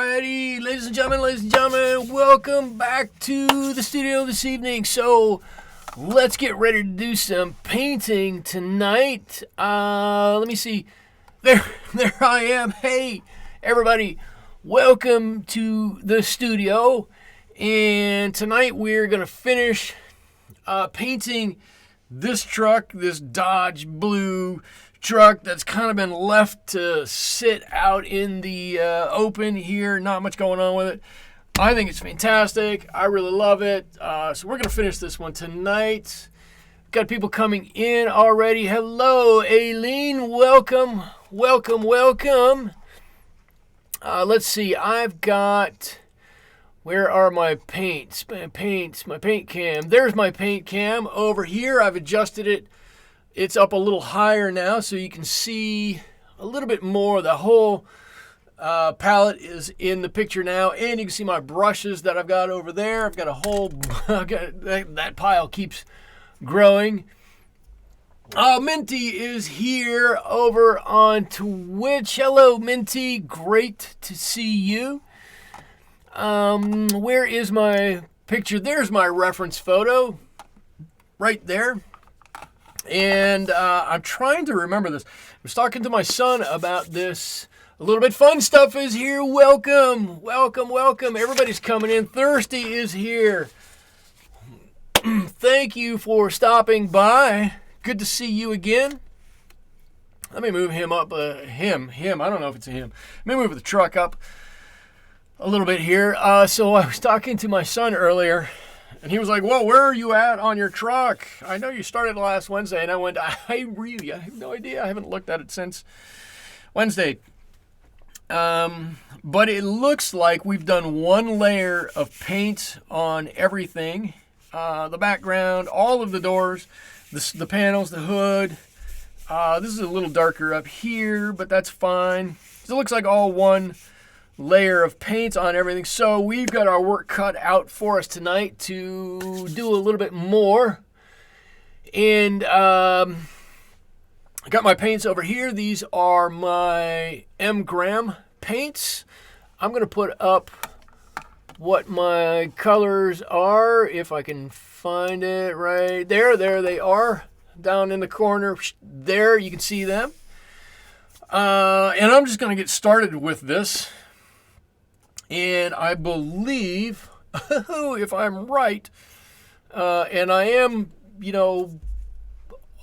Alrighty, ladies and gentlemen, welcome back to the studio this evening. So, let's get ready to do some painting tonight. Let me see. There I am. Hey, everybody, welcome to the studio. And tonight we're going to finish painting this truck, this Dodge Blue truck that's kind of been left to sit out in the open here. Not much going on with it. I think it's fantastic. I really love it. So we're going to finish this one tonight. Got people coming in already. Hello, Aileen. Welcome. Let's see. I've got... Where are my paints? My paint cam. There's my paint cam over here. I've adjusted it. It's up a little higher now so you can see a little bit more. The whole palette is in the picture now, and you can see my brushes that I've got over there. I've got a whole, that pile keeps growing. Minty is here over on Twitch. Hello, Minty. Great to see you. Where is my picture? There's my reference photo right there. And I'm trying to remember this. I was talking to my son about this. A little bit fun stuff is here. Welcome. Everybody's coming in. Thirsty is here. Thank you for stopping by. Good to see you again. Let me move him up. Him. I don't know if it's a him. Let me move the truck up a little bit here. So I was talking to my son earlier. And he was like, "Whoa, where are you at on your truck? I know you started last Wednesday." And I went, I have no idea. I haven't looked at it since Wednesday. But it looks like we've done one layer of paint on everything. The background, all of the doors, the panels, the hood. This is a little darker up here, but that's fine. So it looks like all one layer of paint on everything. So we've got our work cut out for us tonight to do a little bit more. And I got my paints over here. These are my M-Gram paints. I'm going to put up what my colors are, if I can find it right there. There they are, down in the corner. There, you can see them. And I'm just going to get started with this. And I believe, if I'm right, and I am,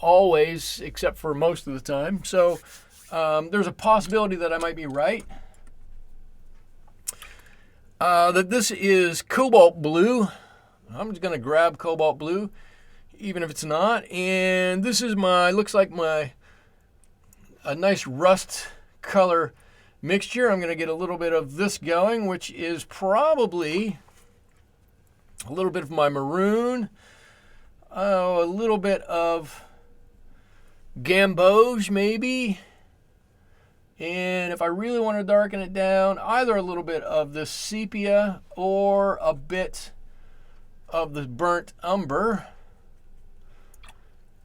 always, except for most of the time. So there's a possibility that I might be right. That this is cobalt blue. I'm just going to grab cobalt blue, even if it's not. And this is looks like a nice rust color mixture. I'm going to get a little bit of this going, which is probably a little bit of my maroon, a little bit of gamboge maybe, and if I really want to darken it down, either a little bit of this sepia or a bit of the burnt umber.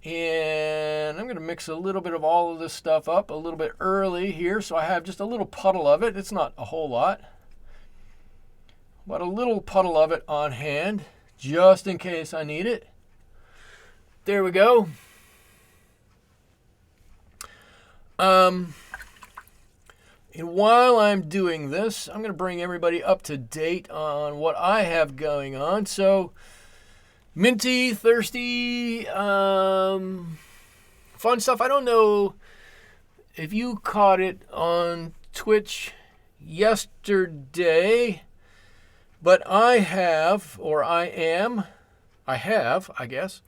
And I'm going to mix a little bit of all of this stuff up a little bit early here, so I have just a little puddle of it. It's not a whole lot, but a little puddle of it on hand, just in case I need it. There we go. And while I'm doing this, I'm going to bring everybody up to date on what I have going on. So, Minty, Thirsty, fun stuff. I don't know if you caught it on Twitch yesterday, but I have, I guess,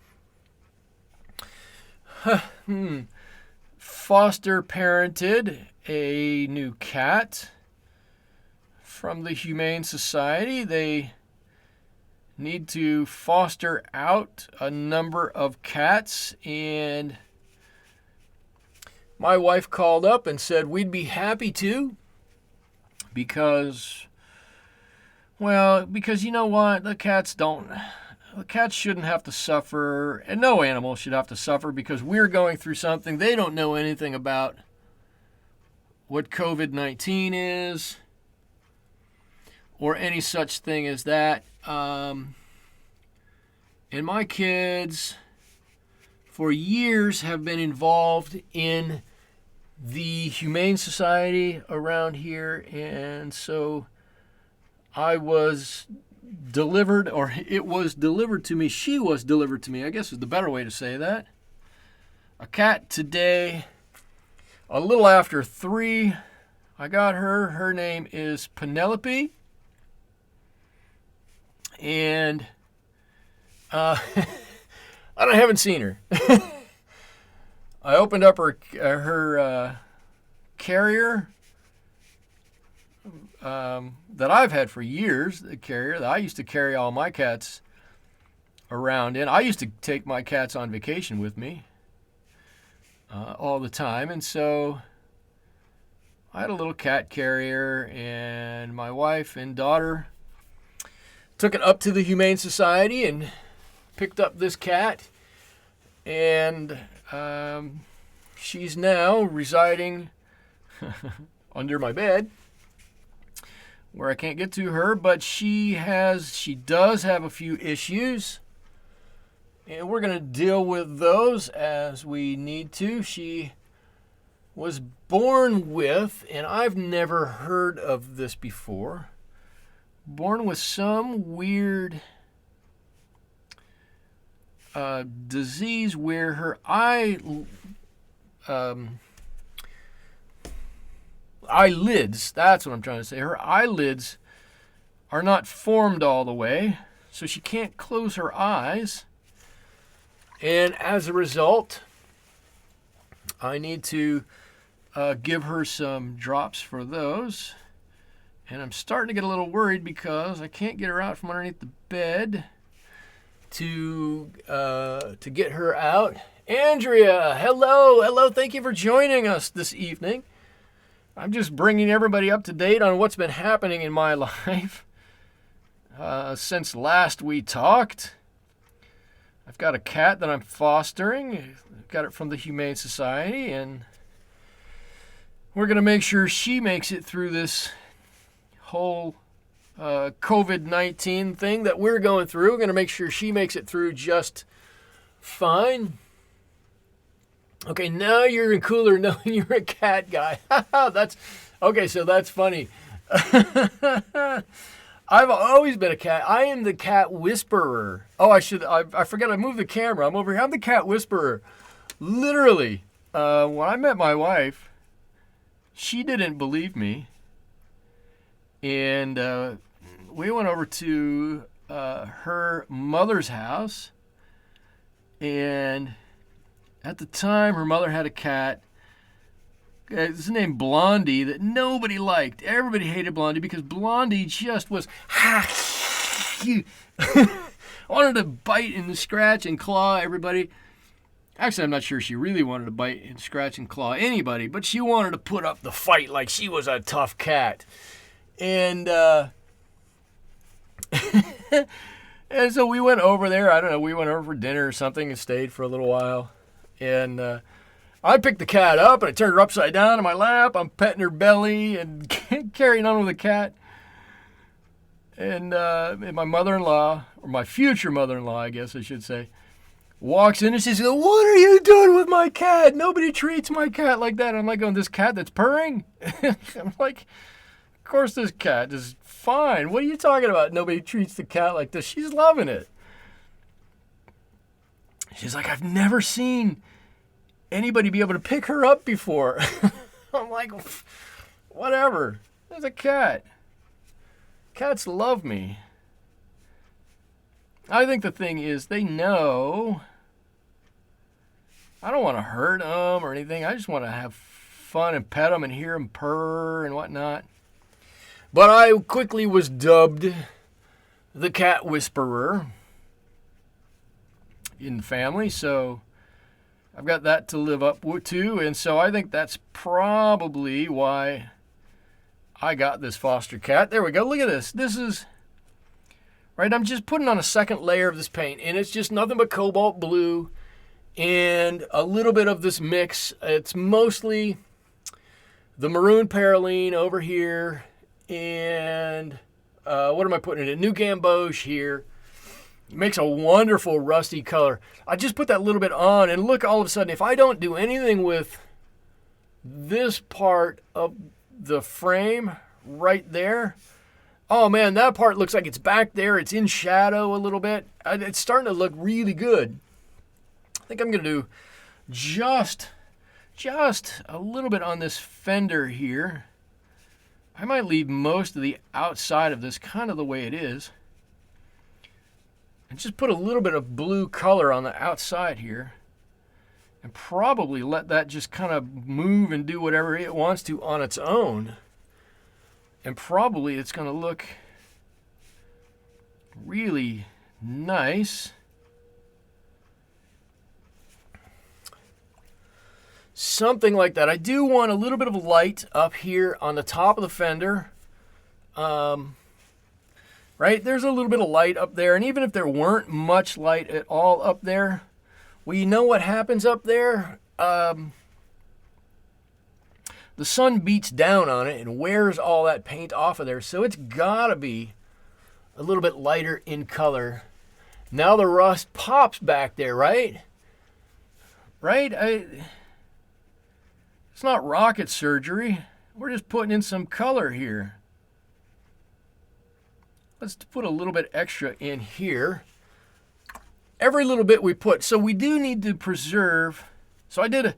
foster parented a new cat from the Humane Society. They need to foster out a number of cats, and my wife called up and said we'd be happy to, because you know what, the cats shouldn't have to suffer, and no animal should have to suffer because we're going through something. They don't know anything about what COVID-19 is. or any such thing as that. And my kids, for years, have been involved in the Humane Society around here, and so I was delivered, or it was delivered to me. She was delivered to me, I guess is the better way to say that. A cat today, a little after 3. I got her. Her name is Penelope. And I haven't seen her. I opened up her carrier that I've had for years, the carrier that I used to carry all my cats around in. I used to take my cats on vacation with me all the time, and so I had a little cat carrier, and my wife and daughter took it up to the Humane Society and picked up this cat, and she's now residing under my bed where I can't get to her, but she does have a few issues, and we're going to deal with those as we need to. She was born with, and I've never heard of this before, born with some weird disease where her eyelids, that's what I'm trying to say, her eyelids are not formed all the way, so she can't close her eyes, and as a result, I need to give her some drops for those, and I'm starting to get a little worried because I can't get her out from underneath the bed to get her out. Andrea, hello, thank you for joining us this evening. I'm just bringing everybody up to date on what's been happening in my life since last we talked. I've got a cat that I'm fostering. I've got it from the Humane Society, and we're going to make sure she makes it through this whole COVID-19 thing that we're going through. We're going to make sure she makes it through just fine. Okay, now you're in cooler knowing you're a cat guy. That's okay, so that's funny. I've always been a cat. I am the cat whisperer. Oh, I forgot I moved the camera. I'm over here. I'm the cat whisperer. Literally, when I met my wife, she didn't believe me. And we went over to her mother's house, and at the time, her mother had a cat. It's named Blondie that nobody liked. Everybody hated Blondie because Blondie just was wanted to bite and scratch and claw everybody. Actually, I'm not sure she really wanted to bite and scratch and claw anybody, but she wanted to put up the fight like she was a tough cat. And and so we went over there. I don't know. We went over for dinner or something and stayed for a little while. And I picked the cat up and I turned her upside down in my lap. I'm petting her belly and carrying on with the cat. And my mother-in-law, or my future mother-in-law, I guess I should say, walks in and she says, "What are you doing with my cat? Nobody treats my cat like that." And I'm like, "Oh, this cat that's purring?" I'm like, "Of course this cat is fine. What are you talking about? Nobody treats the cat like this. She's loving it." She's like, "I've never seen anybody be able to pick her up before." I'm like, "Whatever. There's a cat. Cats love me." I think the thing is they know I don't want to hurt them or anything. I just want to have fun and pet them and hear them purr and whatnot. But I quickly was dubbed the cat whisperer in the family, so I've got that to live up to, and so I think that's probably why I got this foster cat. There we go. Look at this. This is, right, I'm just putting on a second layer of this paint, and it's just nothing but cobalt blue and a little bit of this mix. It's mostly the maroon paraline over here and what am I putting in it? New gamboge here. It makes a wonderful rusty color. I just put that little bit on, and look, all of a sudden, if I don't do anything with this part of the frame right there, oh man, that part looks like it's back there. It's in shadow a little bit. It's starting to look really good. I think I'm going to do just a little bit on this fender here. I might leave most of the outside of this kind of the way it is. And just put a little bit of blue color on the outside here. And probably let that just kind of move and do whatever it wants to on its own. And probably it's going to look really nice. Something like that. I do want a little bit of light up here on the top of the fender. Right? There's a little bit of light up there. And even if there weren't much light at all up there, well, you know what happens up there? The sun beats down on it and wears all that paint off of there. So it's got to be a little bit lighter in color. Now the rust pops back there, right? Right? It's not rocket surgery. We're just putting in some color here. Let's put a little bit extra in here. Every little bit we put. So we do need to preserve. So I did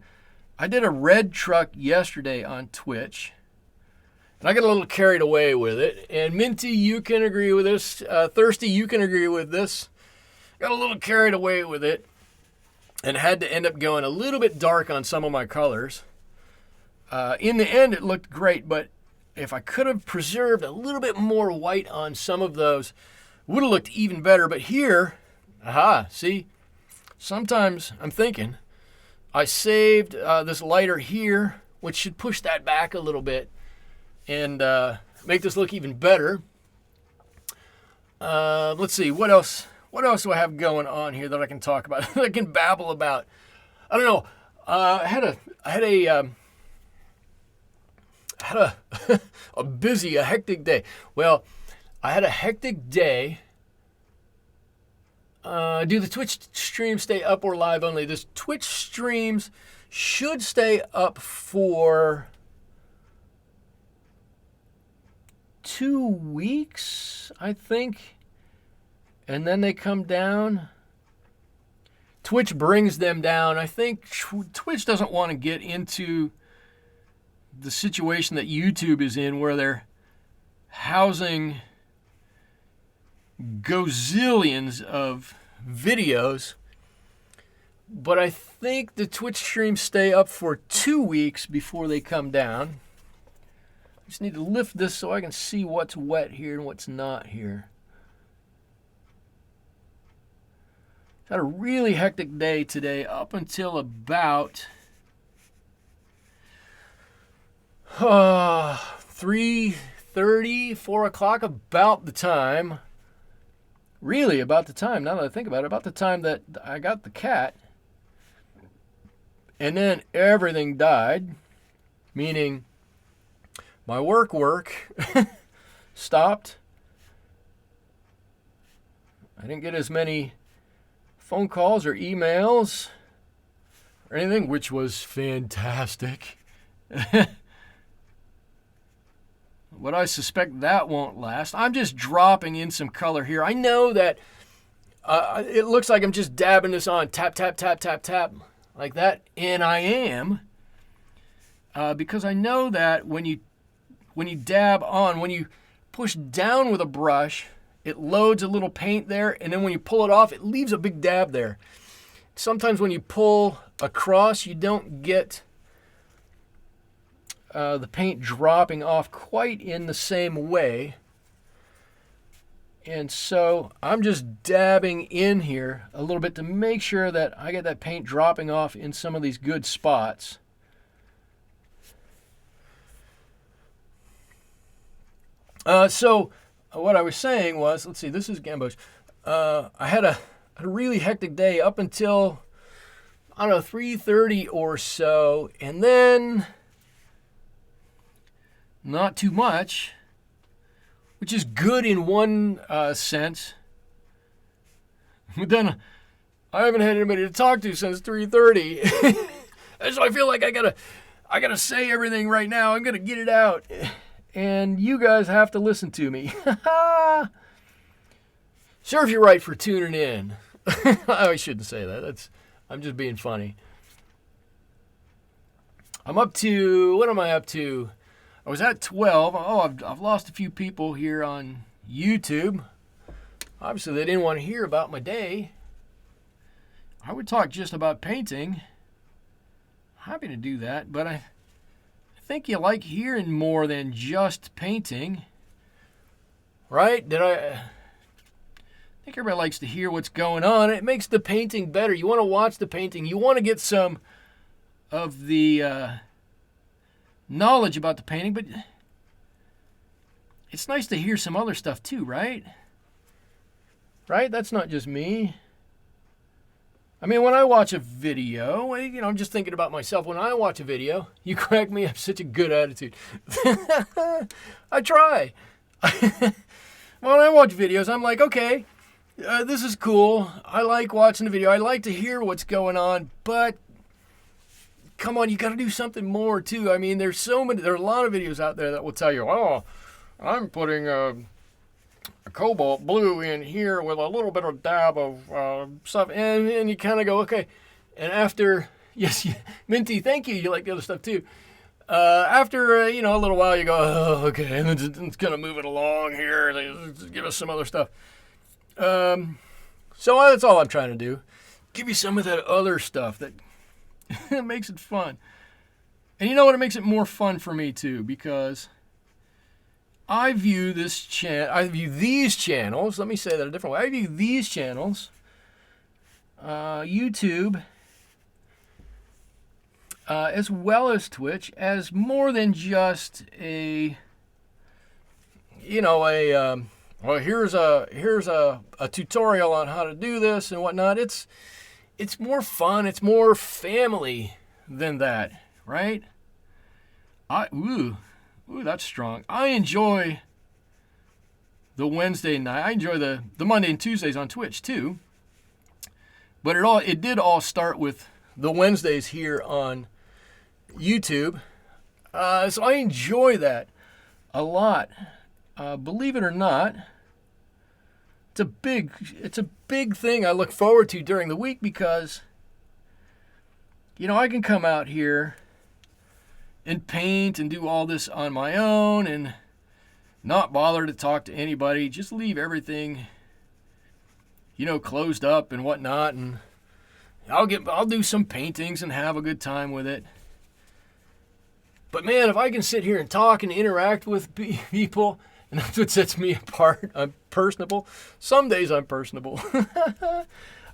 a red truck yesterday on Twitch. And I got a little carried away with it. And Minty, you can agree with this. Thirsty, you can agree with this. Got a little carried away with it. And had to end up going a little bit dark on some of my colors. In the end, it looked great, but if I could have preserved a little bit more white on some of those, would have looked even better. But here, see, sometimes I'm thinking I saved this lighter here, which should push that back a little bit and make this look even better. Let's see, what else do I have going on here that I can talk about, that I can babble about? I don't know. I had a hectic day. Well, I had a hectic day. Do the Twitch streams stay up or live only? This Twitch streams should stay up for 2 weeks, I think. And then they come down. Twitch brings them down. I think Twitch doesn't want to get into the situation that YouTube is in, where they're housing gazillions of videos. But I think the Twitch streams stay up for 2 weeks before they come down. I just need to lift this so I can see what's wet here and what's not here. Had a really hectic day today up until about 3:30, 4 o'clock, about the time, now that I think about it, about the time that I got the cat. And then everything died, meaning my work stopped. I didn't get as many phone calls or emails or anything, which was fantastic. But I suspect that won't last. I'm just dropping in some color here. I know that it looks like I'm just dabbing this on, tap, tap, tap, tap, tap, like that. And I am, because I know that when you dab on, when you push down with a brush, it loads a little paint there, and then when you pull it off, it leaves a big dab there. Sometimes when you pull across, you don't get the paint dropping off quite in the same way. And so I'm just dabbing in here a little bit to make sure that I get that paint dropping off in some of these good spots. So what I was saying was, let's see, this is gamboge. I had a really hectic day up until, I don't know, 3:30 or so, and then not too much. which is good in one sense. But then I haven't had anybody to talk to since 3:30, so I feel like I gotta say everything right now. I'm gonna get it out, and you guys have to listen to me. Serve you right for tuning in. I shouldn't say that. I'm just being funny. I'm up to, what am I up to? I was at 12. Oh, I've lost a few people here on YouTube. Obviously, they didn't want to hear about my day. I would talk just about painting. Happy to do that, but I think you like hearing more than just painting. Right? I think everybody likes to hear what's going on. It makes the painting better. You want to watch the painting. You want to get some of the knowledge about the painting, but it's nice to hear some other stuff too, right? Right? That's not just me. I mean, when I watch a video, I'm just thinking about myself. When I watch a video, you crack me up, such a good attitude. I try. When I watch videos, I'm like, okay, this is cool. I like watching the video. I like to hear what's going on, but come on, you got to do something more too. I mean, there are a lot of videos out there that will tell you, oh, I'm putting a cobalt blue in here with a little bit of dab of stuff, and you kind of go, okay. And after, yes, Minty, thank you. You like the other stuff too. After a little while, you go, oh, okay, and then it's gonna move it along here. Give us some other stuff. So that's all I'm trying to do. Give you some of that other stuff that it makes it fun. And you know what? It makes it more fun for me too, because I view these channels, let me say that a different way. I view these channels, YouTube, as well as Twitch, as more than just well, here's a tutorial on how to do this and whatnot. It's more fun. It's more family than that, right? Ooh, that's strong. I enjoy the Wednesday night. I enjoy the Monday and Tuesdays on Twitch too. But it did all start with the Wednesdays here on YouTube. So I enjoy that a lot. Believe it or not, it's a big thing I look forward to during the week, because I can come out here and paint and do all this on my own and not bother to talk to anybody, just leave everything closed up and whatnot, and I'll do some paintings and have a good time with it. But man, if I can sit here and talk and interact with people, and that's what sets me apart. I'm personable. Some days I'm personable.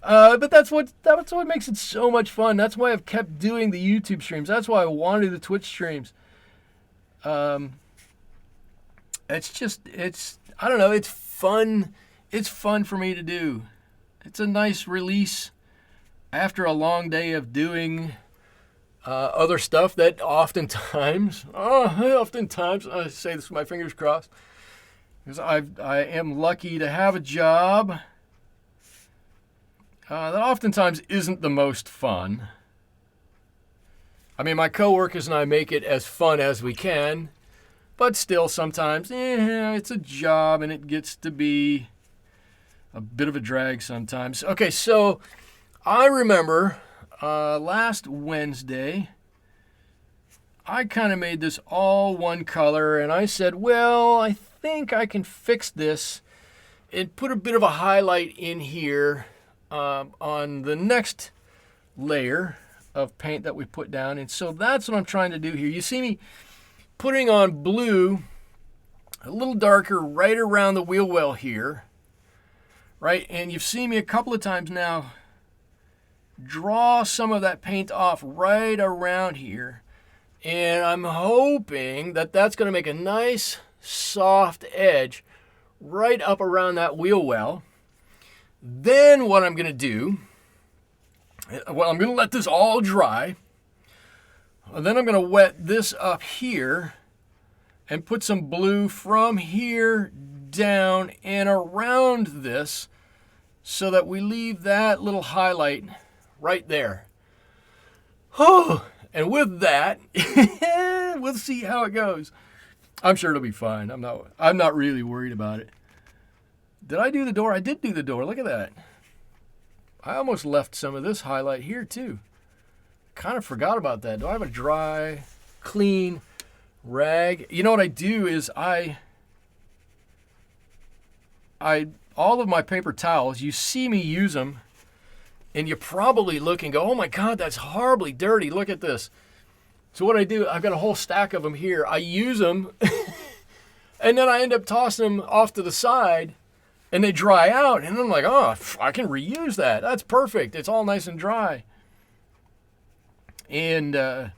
But that's what makes it so much fun. That's why I've kept doing the YouTube streams. That's why I want to do the Twitch streams. I don't know, it's fun. It's fun for me to do. It's a nice release after a long day of doing other stuff that oftentimes, I say this with my fingers crossed, because I am lucky to have a job that oftentimes isn't the most fun. I mean, my coworkers and I make it as fun as we can, but still sometimes, it's a job and it gets to be a bit of a drag sometimes. Okay, so I remember last Wednesday, I kind of made this all one color, and I said, well, I think I can fix this and put a bit of a highlight in here on the next layer of paint that we put down. And so that's what I'm trying to do here. You see me putting on blue a little darker right around the wheel well here, right? And you've seen me a couple of times now draw some of that paint off right around here. And I'm hoping that that's going to make a nice soft edge right up around that wheel well. Then what I'm going to do, well, I'm going to let this all dry. And then I'm going to wet this up here and put some blue from here down and around this so that we leave that little highlight right there. Oh, and with that, we'll see how it goes. I'm sure it'll be fine. I'm not really worried about it. Did I do the door? I did do the door. Look at that. I almost left some of this highlight here too. Kind of forgot about that. Do I have a dry, clean rag? You know what I do is I all of my paper towels, you see me use them, and you probably look and go, oh my God, that's horribly dirty. Look at this. So what I do, I've got a whole stack of them here. I use them, and then I end up tossing them off to the side, and they dry out. And I'm like, oh, I can reuse that. That's perfect. It's all nice and dry. And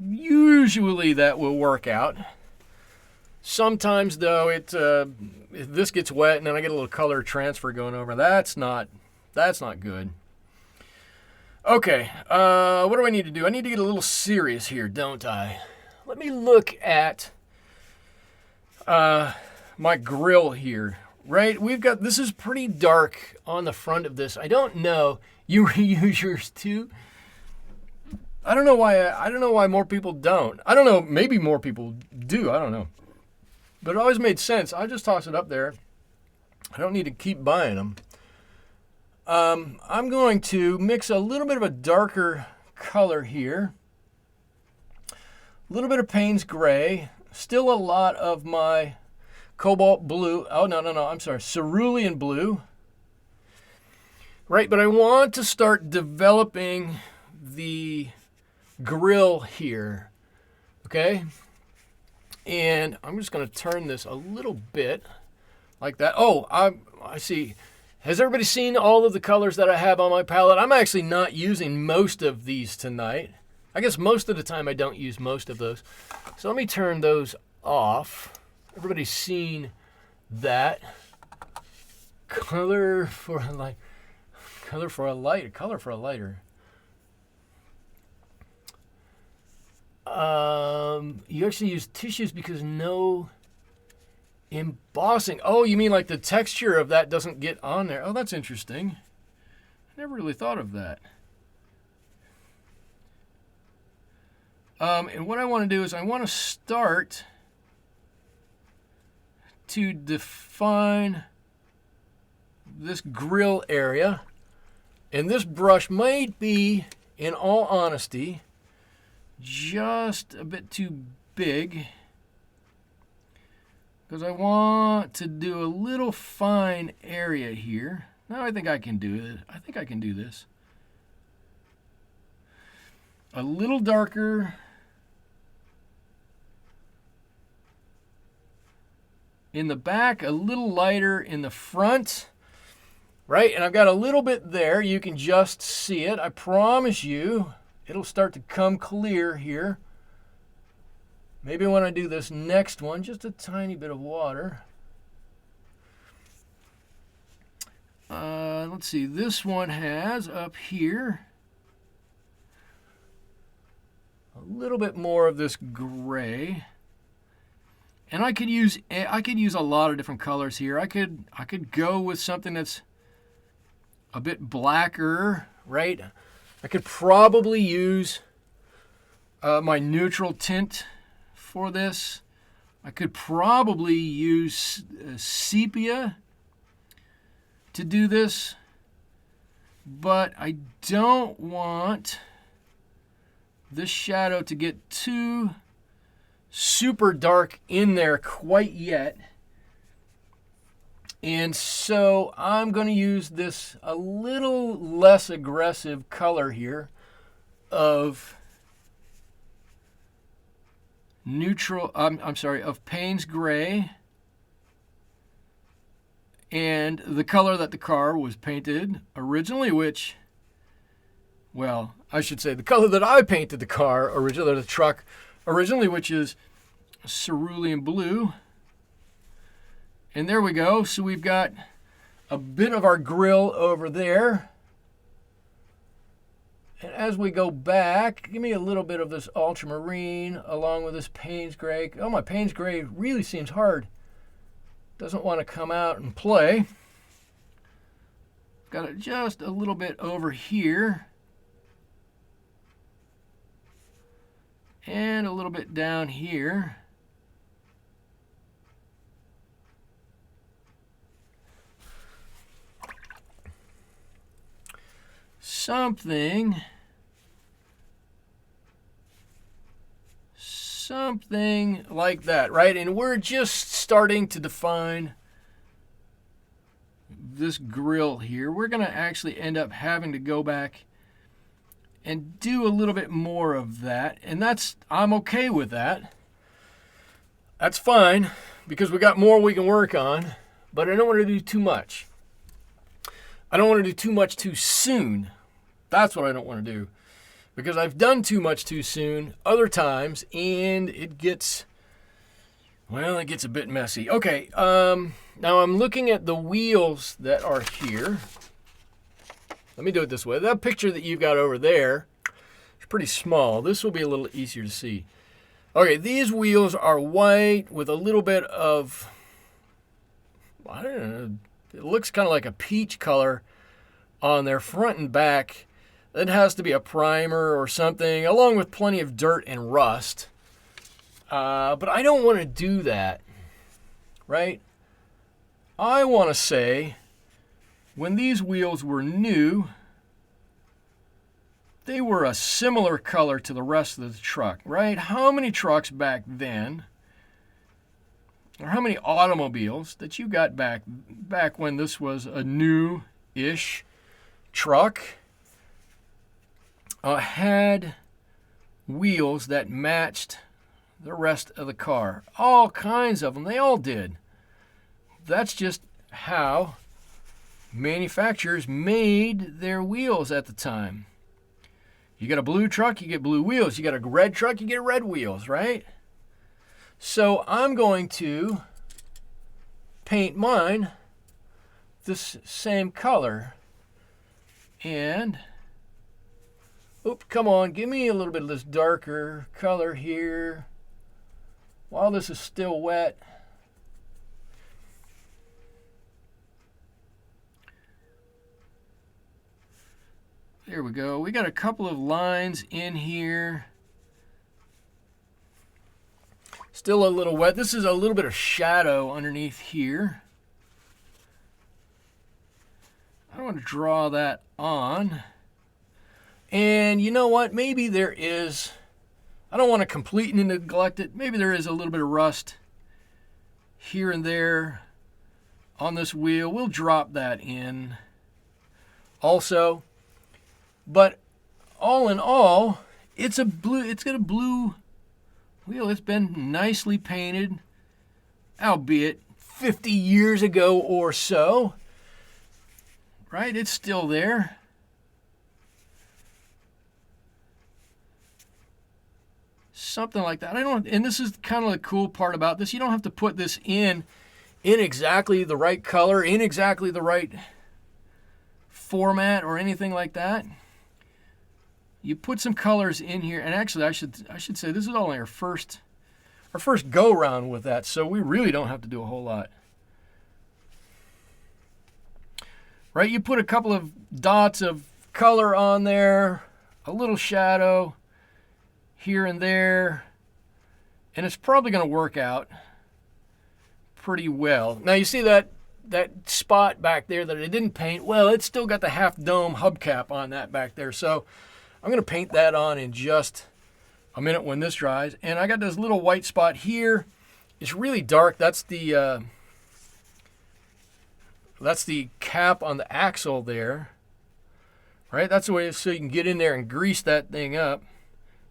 usually that will work out. Sometimes, though, if this gets wet and then I get a little color transfer going over, that's not good. Okay, what do I need to do? I need to get a little serious here, don't I? Let me look at my grill here. Right, this is pretty dark on the front of this. I don't know. You reuse yours too? I don't know why more people don't. I don't know. Maybe more people do. I don't know. But it always made sense. I just toss it up there. I don't need to keep buying them. I'm going to mix a little bit of a darker color here. A little bit of Payne's Gray. Still a lot of my cobalt blue. Oh, no. I'm sorry. Cerulean blue. Right, but I want to start developing the grill here. Okay? And I'm just going to turn this a little bit like that. Oh, I see. Has everybody seen all of the colors that I have on my palette? I'm actually not using most of these tonight. I guess most of the time I don't use most of those. So let me turn those off. Everybody's seen that. Color for a light. Color for a light. Color for a lighter. You actually use tissues because no embossing. Oh, you mean like the texture of that doesn't get on there. Oh, that's interesting. I never really thought of that. And what I want to do is I want to start to define this grill area. And this brush might be, in all honesty, just a bit too big, because I want to do a little fine area here. Now I think I can do it. I think I can do this. A little darker. In the back, a little lighter in the front. Right? And I've got a little bit there. You can just see it. I promise you, it'll start to come clear here. Maybe when I do this next one, just a tiny bit of water. Let's see, this one has up here a little bit more of this gray. And I could use a lot of different colors here. I could go with something that's a bit blacker, right? I could probably use my neutral tint for this. I could probably use sepia to do this, but I don't want this shadow to get too super dark in there quite yet. And so I'm going to use this a little less aggressive color here of of Payne's Gray, and the color that the car was painted originally, which, well, I should say the color that I painted the car originally, the truck originally, which is cerulean blue. And there we go. So we've got a bit of our grill over there. And as we go back, give me a little bit of this ultramarine along with this Payne's Gray. Oh, my Payne's Gray really seems hard. doesn't want to come out and play. Got it just a little bit over here. And a little bit down here. Something like that, right? And we're just starting to define this grill here. We're going to actually end up having to go back and do a little bit more of that. And I'm okay with that. That's fine because we got more we can work on, but I don't want to do too much. I don't want to do too much too soon. That's what I don't want to do. Because I've done too much too soon other times, and it gets a bit messy. Okay, now I'm looking at the wheels that are here. Let me do it this way. That picture that you've got over there is pretty small. This will be a little easier to see. Okay, these wheels are white with a little bit of, I don't know, it looks kind of like a peach color on their front and back. It has to be a primer or something, along with plenty of dirt and rust. But I don't want to do that, right? I want to say, when these wheels were new, they were a similar color to the rest of the truck, right? How many trucks back then, or how many automobiles that you got back when this was a new-ish truck, had wheels that matched the rest of the car? All kinds of them. They all did. That's just how manufacturers made their wheels at the time. You got a blue truck, you get blue wheels. You got a red truck, you get red wheels, right? So I'm going to paint mine this same color. And oops, come on, give me a little bit of this darker color here while this is still wet. There we go. We got a couple of lines in here. Still a little wet. This is a little bit of shadow underneath here. I want to draw that on. And you know what? Maybe there is, I don't want to completely neglect it. Maybe there is a little bit of rust here and there on this wheel. We'll drop that in also. But all in all, it's got a blue wheel. It's been nicely painted, albeit 50 years ago or so. Right? It's still there. Something like that. And this is kind of the cool part about this. You don't have to put this in exactly the right color, in exactly the right format or anything like that. You put some colors in here, and actually I should say this is only our first go round with that, so we really don't have to do a whole lot. Right? You put a couple of dots of color on there, a little shadow here and there, and it's probably going to work out pretty well. Now you see that spot back there that I didn't paint. Well, it's still got the half dome hubcap on that back there, so I'm going to paint that on in just a minute when this dries. And I got this little white spot here. It's really dark. That's the cap on the axle there, right? That's the way so you can get in there and grease that thing up.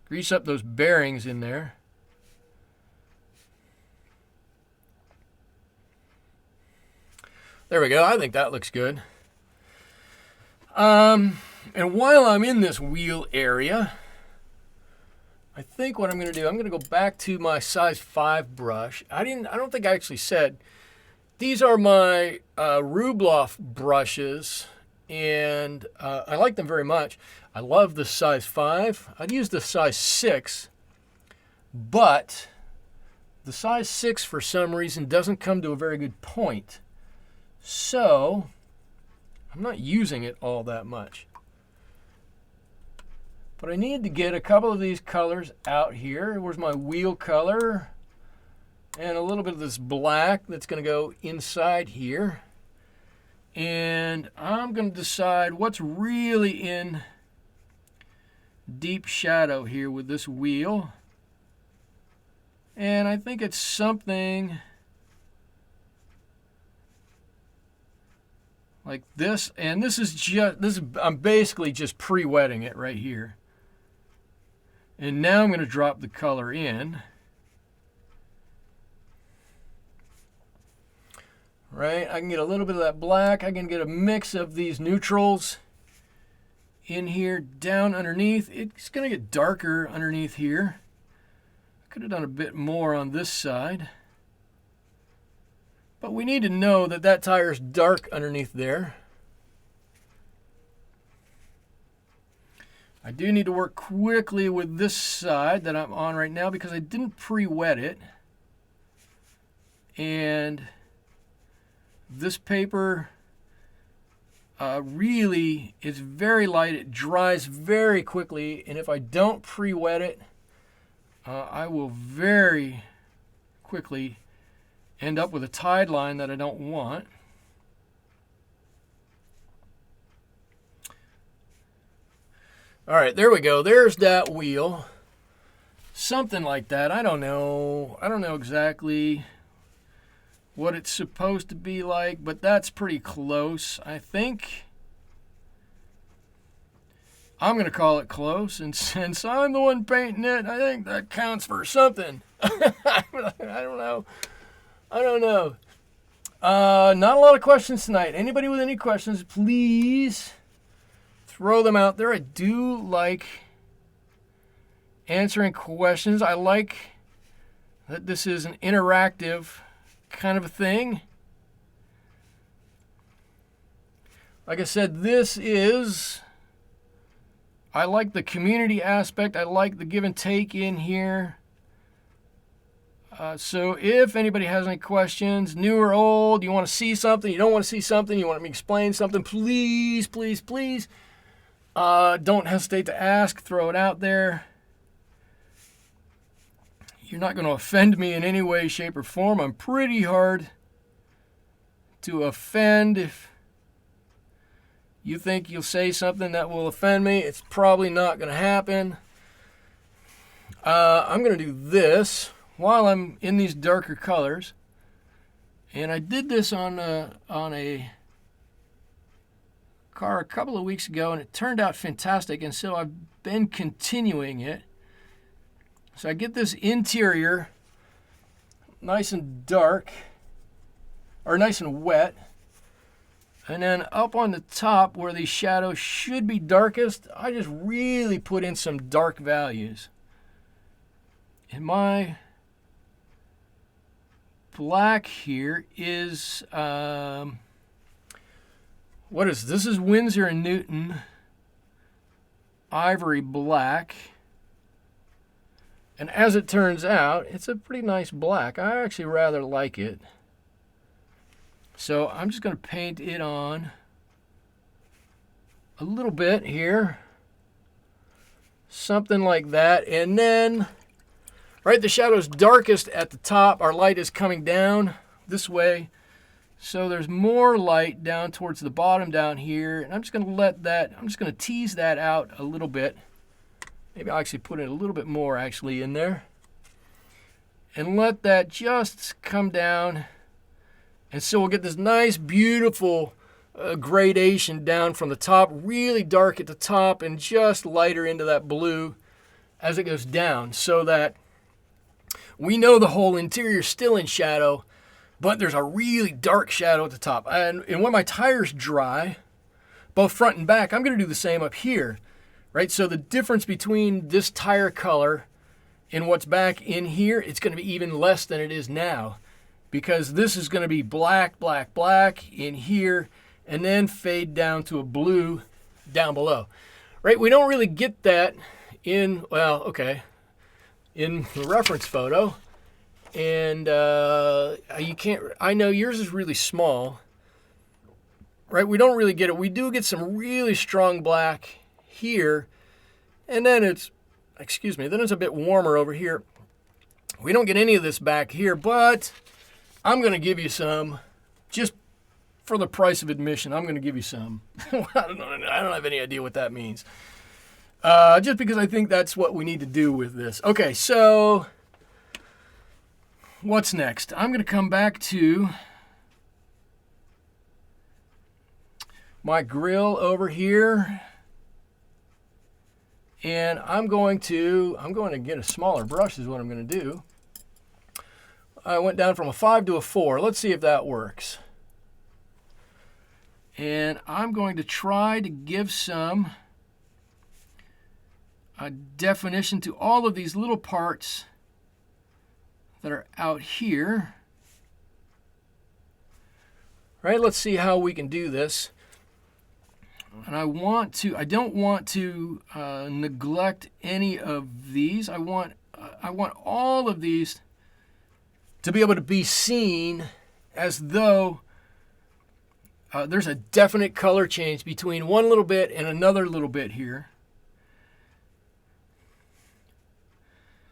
Grease up those bearings in there. There we go. I think that looks good. And while I'm in this wheel area, I think what I'm going to do, I'm going to go back to my size 5 brush. I don't think I actually said, these are my Rubloff brushes, and I like them very much. I love the size 5. I'd use the size 6, but the size 6 for some reason doesn't come to a very good point. So I'm not using it all that much. But I need to get a couple of these colors out here. Where's my wheel color? And a little bit of this black that's going to go inside here. And I'm going to decide what's really in deep shadow here with this wheel. And I think it's something like this. And this is I'm basically just pre-wetting it right here. And now I'm going to drop the color in. Right, I can get a little bit of that black. I can get a mix of these neutrals in here down underneath. It's going to get darker underneath here. I could have done a bit more on this side. But we need to know that that tire is dark underneath there. I do need to work quickly with this side that I'm on right now because I didn't pre-wet it. And this paper really is very light. It dries very quickly, and if I don't pre-wet it, I will very quickly end up with a tide line that I don't want. All right, there we go. There's that wheel. Something like that. I don't know. I don't know exactly what it's supposed to be like, but that's pretty close, I think. I'm going to call it close, and since I'm the one painting it, I think that counts for something. I don't know. Not a lot of questions tonight. Anybody with any questions, please throw them out there. I do like answering questions. I like that this is an interactive kind of a thing. Like I said, I like the community aspect. I like the give and take in here. So if anybody has any questions, new or old, you want to see something, you don't want to see something, you want me to explain something, please, please, please, don't hesitate to ask. Throw it out there. You're not going to offend me in any way, shape, or form. I'm pretty hard to offend. If you think you'll say something that will offend me, it's probably not going to happen. I'm going to do this while I'm in these darker colors. And I did this on a car a couple of weeks ago, and it turned out fantastic. And so I've been continuing it. So I get this interior nice and dark, or nice and wet. And then up on the top where these shadows should be darkest, I just really put in some dark values. And my black here is, what is this? This is Winsor & Newton Ivory Black. And as it turns out, it's a pretty nice black. I actually rather like it. So I'm just going to paint it on a little bit here. Something like that. And then, right, the shadow's darkest at the top. Our light is coming down this way. So there's more light down towards the bottom down here. And I'm just going to tease that out a little bit. Maybe I'll actually put in a little bit more actually in there. And let that just come down. And so we'll get this nice, beautiful gradation down from the top. Really dark at the top and just lighter into that blue as it goes down. So that we know the whole interior is still in shadow, but there's a really dark shadow at the top. And when my tires dry, both front and back, I'm going to do the same up here. Right, so the difference between this tire color and what's back in here, it's going to be even less than it is now. Because this is going to be black, black, black in here, and then fade down to a blue down below. Right, we don't really get that in, well, okay, in the reference photo. And you can't, I know yours is really small, right? We don't really get it. We do get some really strong black here, and then it's, excuse me, then it's a bit warmer over here. We don't get any of this back here, but I'm going to give you some, just for the price of admission. I'm going to give you some. I don't have any idea what that means. Just because I think that's what we need to do with this. Okay, so what's next? I'm going to come back to my grill over here. And I'm going to get a smaller brush is what I'm going to do. I went down from a 5 to a 4. Let's see if that works. And I'm going to try to give some definition to all of these little parts that are out here. Right, let's see how we can do this. And I don't want to neglect any of these. I want all of these to be able to be seen as though there's a definite color change between one little bit and another little bit here.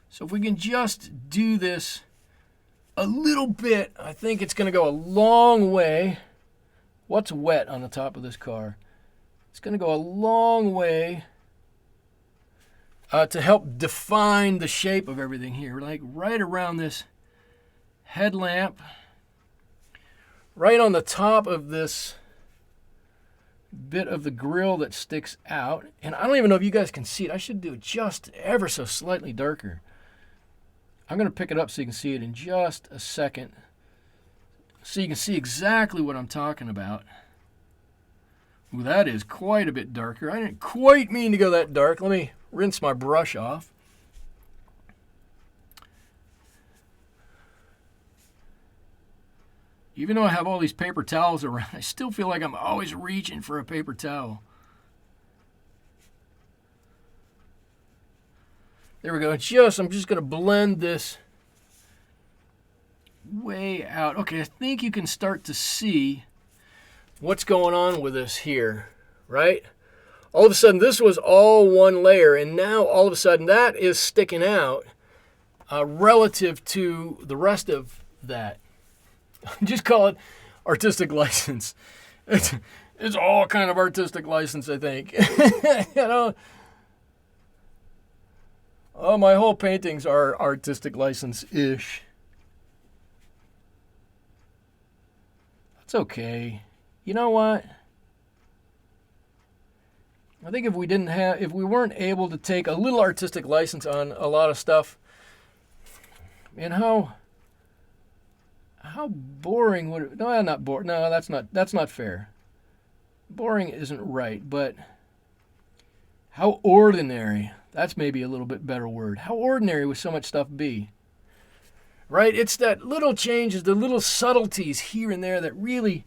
So if we can just do this a little bit, I think it's going to go a long way. What's wet on the top of this car? It's going to go a long way to help define the shape of everything here. Like right around this headlamp, right on the top of this bit of the grill that sticks out. And I don't even know if you guys can see it. I should do it just ever so slightly darker. I'm going to pick it up so you can see it in just a second, so you can see exactly what I'm talking about. Ooh, that is quite a bit darker. I didn't quite mean to go that dark. Let me rinse my brush off. Even though I have all these paper towels around, I still feel like I'm always reaching for a paper towel. There we go. I'm just going to blend this way out. Okay, I think you can start to see what's going on with this here, right? All of a sudden, this was all one layer, and now all of a sudden that is sticking out relative to the rest of that. Just call it artistic license. It's all kind of artistic license, I think. Oh, my whole paintings are artistic license-ish. That's okay. You know what? I think if we weren't able to take a little artistic license on a lot of stuff, man, how boring would it? No, not boring. No, that's not fair. Boring isn't right, but how ordinary. That's maybe a little bit better word. How ordinary would so much stuff be? Right? It's that little changes, the little subtleties here and there that really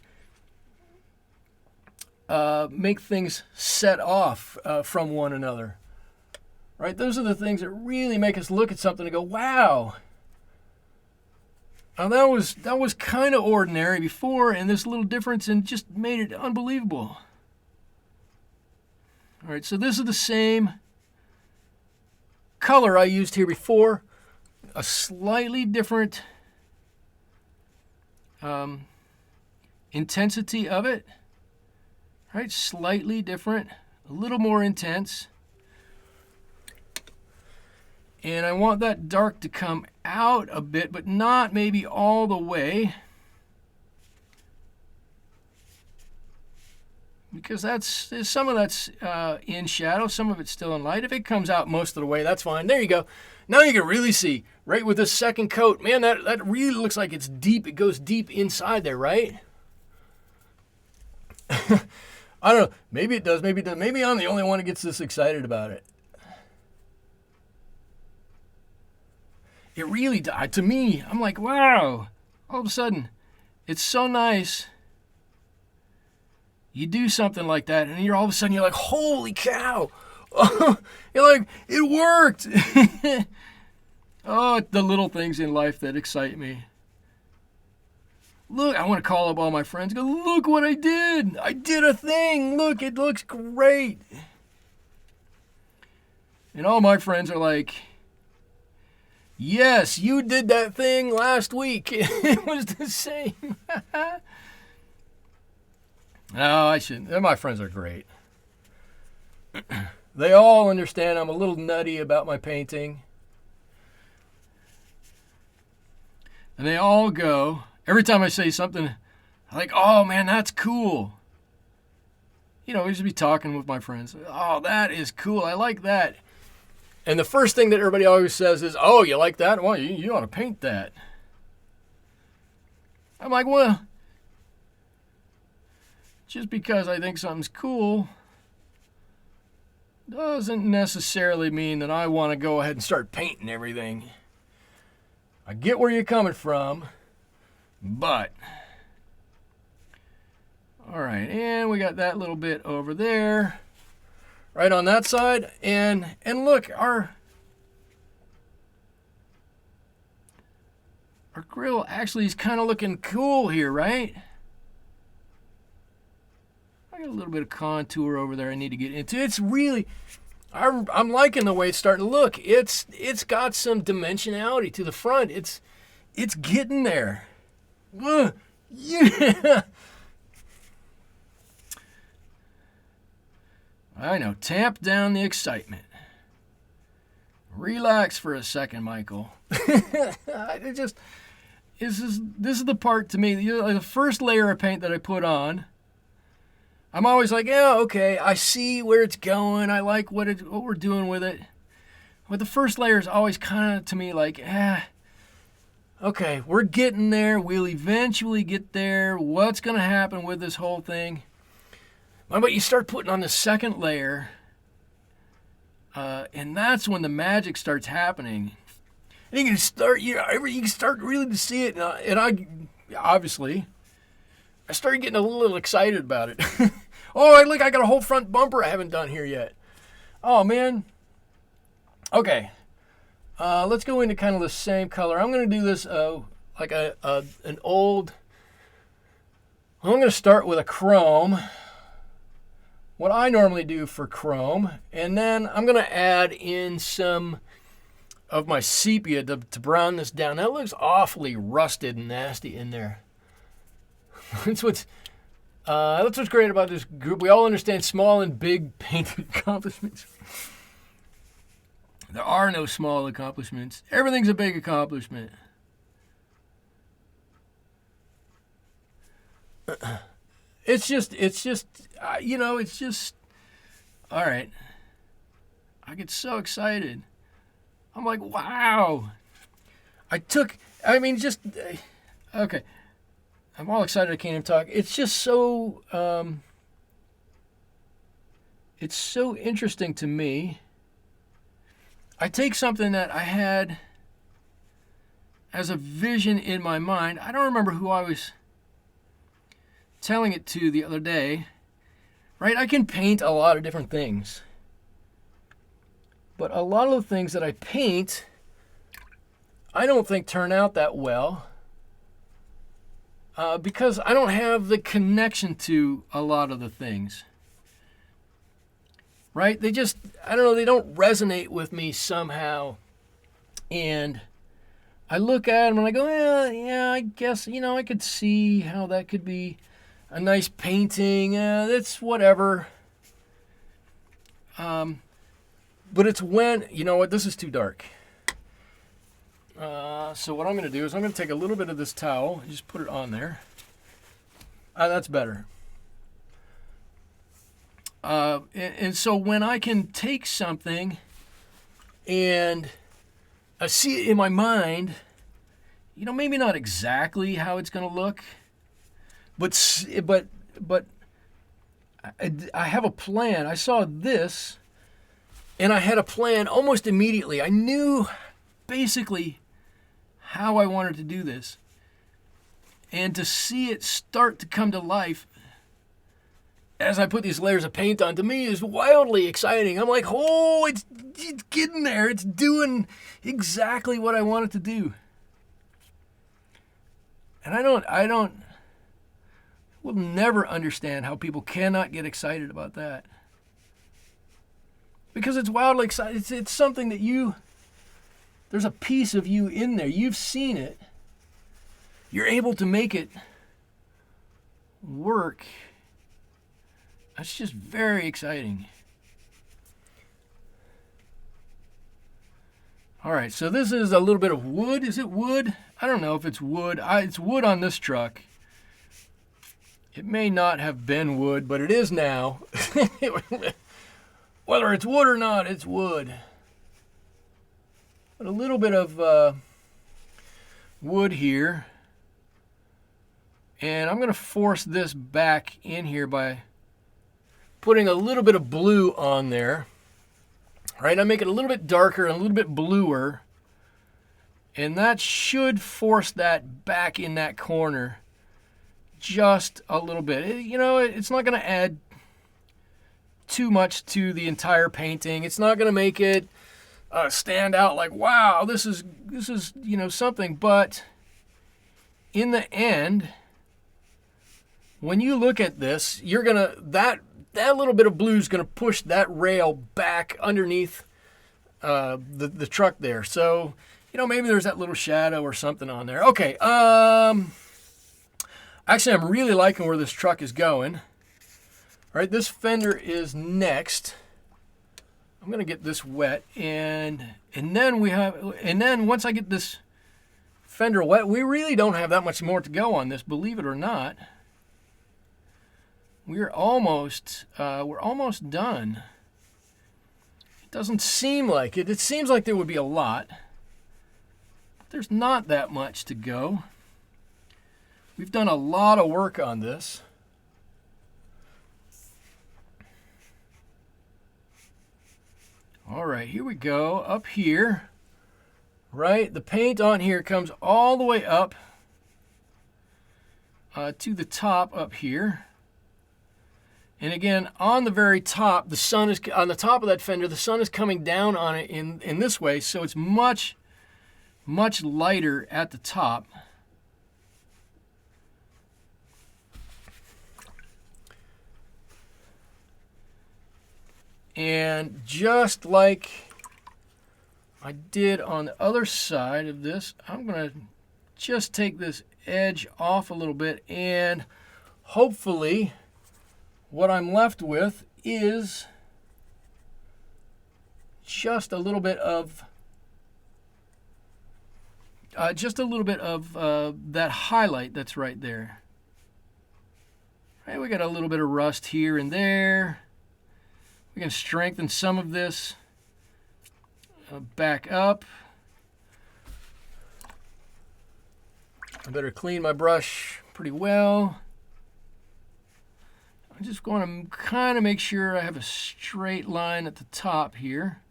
make things set off from one another. Right? Those are the things that really make us look at something and go, wow. Now that was kind of ordinary before, and this little difference and just made it unbelievable. All right, so this is the same color I used here before, a slightly different intensity of it. Right, slightly different, a little more intense. And I want that dark to come out a bit, but not maybe all the way. Because some of that's in shadow, some of it's still in light. If it comes out most of the way, that's fine. There you go. Now you can really see, right, with this second coat. Man, that really looks like it's deep. It goes deep inside there, right? I don't know. Maybe it does. Maybe it doesn't. Maybe I'm the only one that gets this excited about it. It really, to me, I'm like, wow. All of a sudden, it's so nice. You do something like that, and all of a sudden you're like, holy cow. You're like, it worked. Oh, the little things in life that excite me. Look, I want to call up all my friends. Go, look what I did. I did a thing. Look, it looks great. And all my friends are like, yes, you did that thing last week. It was the same. No, I shouldn't. My friends are great. They all understand I'm a little nutty about my painting. And they all go, every time I say something, I'm like, oh man, that's cool. You know, we just be talking with my friends. Oh, that is cool. I like that. And the first thing that everybody always says is, oh, you like that? Well, you ought to paint that. I'm like, well, just because I think something's cool doesn't necessarily mean that I want to go ahead and start painting everything. I get where you're coming from, but all right, and we got that little bit over there, right on that side, and look, our grill actually is kind of looking cool here, right? I got a little bit of contour over there I need to get into. It's really, I'm liking the way it's starting to look. It's got some dimensionality to the front. It's getting there. Yeah. I know. Tamp down the excitement. Relax for a second, Michael. This is the part to me. The first layer of paint that I put on, I'm always like, yeah, okay, I see where it's going. I like what we're doing with it. But the first layer is always kind of, to me, like, okay, we're getting there. We'll eventually get there. What's going to happen with this whole thing? But you start putting on the second layer, and that's when the magic starts happening. And you can start really to see it. And I, obviously, I started getting a little excited about it. Oh, look, I got a whole front bumper I haven't done here yet. Oh, man. Okay. Let's go into kind of the same color. I'm going to do this like an old... I'm going to start with a chrome. What I normally do for chrome. And then I'm going to add in some of my sepia to brown this down. That looks awfully rusted and nasty in there. That's what's great about this group. We all understand small and big painting accomplishments. There are no small accomplishments. Everything's a big accomplishment. It's just, all right. I get so excited. I'm like, wow. Okay. I'm all excited I can't even talk. It's just so, it's so interesting to me. I take something that I had as a vision in my mind. I don't remember who I was telling it to the other day. Right? I can paint a lot of different things. But a lot of the things that I paint, I don't think turn out that well. Because I don't have the connection to a lot of the things. Right? They just, I don't know, they don't resonate with me somehow. And I look at them and I go, yeah, I guess, I could see how that could be a nice painting. That's whatever. But it's when, you know what, this is too dark. So what I'm going to do is I'm going to take a little bit of this towel and just put it on there. That's better. And so when I can take something and I see it in my mind, maybe not exactly how it's going to look, but I have a plan. I saw this and I had a plan almost immediately. I knew basically how I wanted to do this. And to see it start to come to life, as I put these layers of paint on, to me is wildly exciting. I'm like, oh, it's getting there. It's doing exactly what I want it to do. And I will never understand how people cannot get excited about that. Because it's wildly exciting. It's something that there's a piece of you in there. You've seen it. You're able to make it work. That's just very exciting. All right, so this is a little bit of wood. Is it wood? I don't know if it's wood. It's wood on this truck. It may not have been wood, but it is now. Whether it's wood or not, it's wood. But a little bit of wood here. And I'm going to force this back in here by putting a little bit of blue on there. All right, I make it a little bit darker and a little bit bluer. And that should force that back in that corner just a little bit. It's not going to add too much to the entire painting. It's not going to make it stand out like, wow, this is something. But in the end, when you look at this, you're gonna that little bit of blue is gonna push that rail back underneath the truck there. So maybe there's that little shadow or something on there. Okay. Actually, I'm really liking where this truck is going. All right, this fender is next. I'm gonna get this wet, and then once I get this fender wet, we really don't have that much more to go on this, believe it or not. We're almost done. It doesn't seem like it. It seems like there would be a lot. But there's not that much to go. We've done a lot of work on this. All right, here we go. Up here, right? The paint on here comes all the way up to the top up here. And again, on the very top, the sun is on the top of that fender. The sun is coming down on it in this way, so it's much, much lighter at the top. And just like I did on the other side of this, I'm going to just take this edge off a little bit, and hopefully what I'm left with is just a little bit of that highlight that's right there. Right, we got a little bit of rust here and there. We can strengthen some of this back up. I better clean my brush pretty well. I just want to kind of make sure I have a straight line at the top here.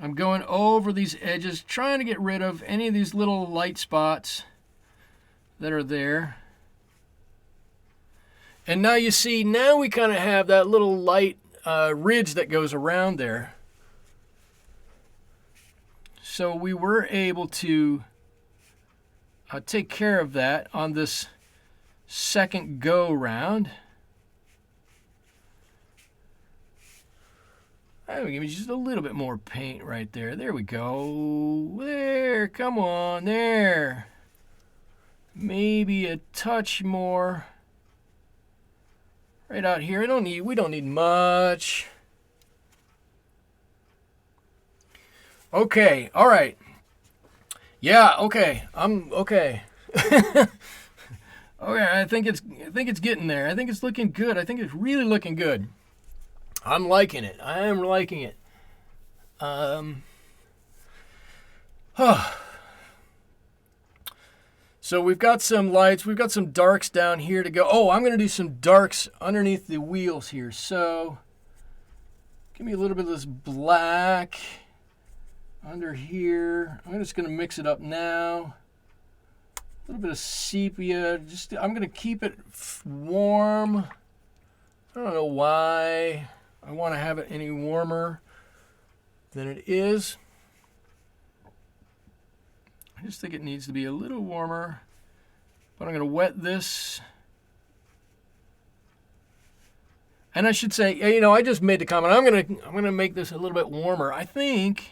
I'm going over these edges, trying to get rid of any of these little light spots that are there. And now you see, now we kind of have that little light ridge that goes around there. So we were able to take care of that on this second go round. I'm gonna give you just a little bit more paint right there. There we go. There, come on, there. Maybe a touch more right out here. We don't need much. Okay, all right. Yeah, okay. I'm okay. Okay, I think it's getting there. I think it's looking good. I think it's really looking good. I'm liking it. I am liking it. So we've got some lights. We've got some darks down here to go. Oh, I'm going to do some darks underneath the wheels here. So give me a little bit of this black under here. I'm just going to mix it up now. A little bit of sepia. I'm going to keep it warm. I don't know why I want to have it any warmer than it is. I just think it needs to be a little warmer. But I'm going to wet this. And I should say, you know, I just made the comment. I'm going to make this a little bit warmer. I think,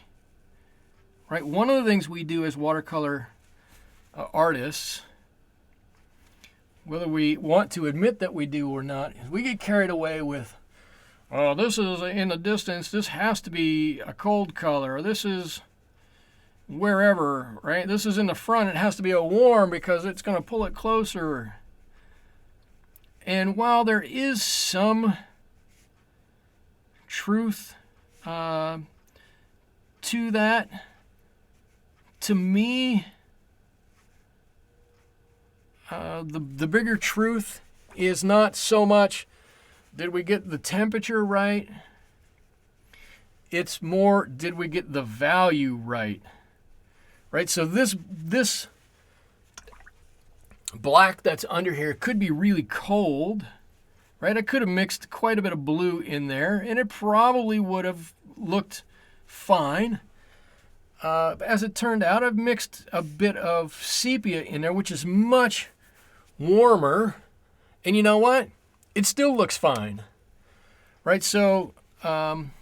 right, one of the things we do as watercolor artists, whether we want to admit that we do or not, is we get carried away with, oh, this is in the distance. This has to be a cold color. Or this is wherever, right? This is in the front. It has to be a warm because it's going to pull it closer. And while there is some truth to that, to me, the bigger truth is not so much did we get the temperature right, it's more did we get the value right. Right, so this black that's under here could be really cold, right? I could have mixed quite a bit of blue in there, and it probably would have looked fine. As it turned out, I've mixed a bit of sepia in there, which is much warmer, and you know what? It still looks fine, right? So one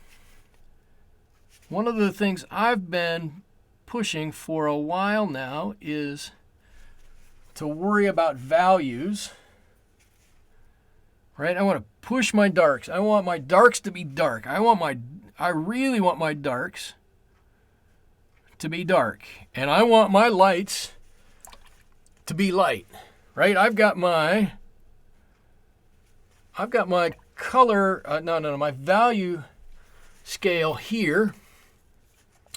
of the things I've been pushing for a while now is to worry about values, right? I want to push my darks. I want my darks to be dark. I really want my darks to be dark, and I want my lights to be light, right? I've got my color, my value scale here.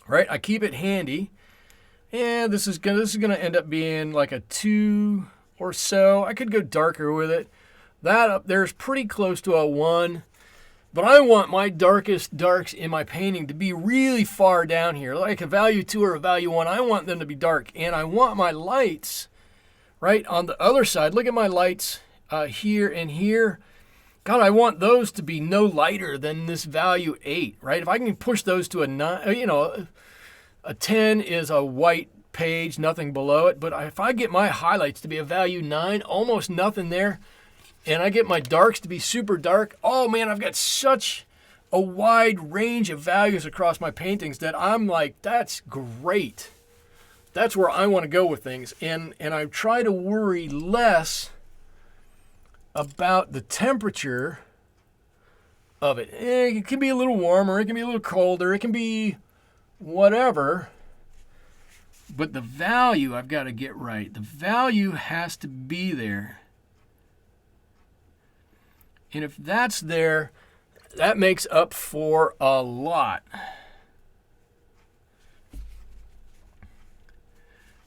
Right, I keep it handy, and this is gonna end up being like a 2 or so. I could go darker with it. That up there is pretty close to a 1, but I want my darkest darks in my painting to be really far down here, like a value 2 or a value 1. I want them to be dark, and I want my lights right on the other side. Look at my lights here and here. God, I want those to be no lighter than this value 8, right? If I can push those to a 9, you know, a 10 is a white page, nothing below it. But if I get my highlights to be a value 9, almost nothing there, and I get my darks to be super dark, oh man, I've got such a wide range of values across my paintings that I'm like, that's great. That's where I want to go with things. And I try to worry less about the temperature of it. It can be a little warmer, it can be a little colder, it can be whatever, but the value I've got to get right. The value has to be there. And if that's there, that makes up for a lot.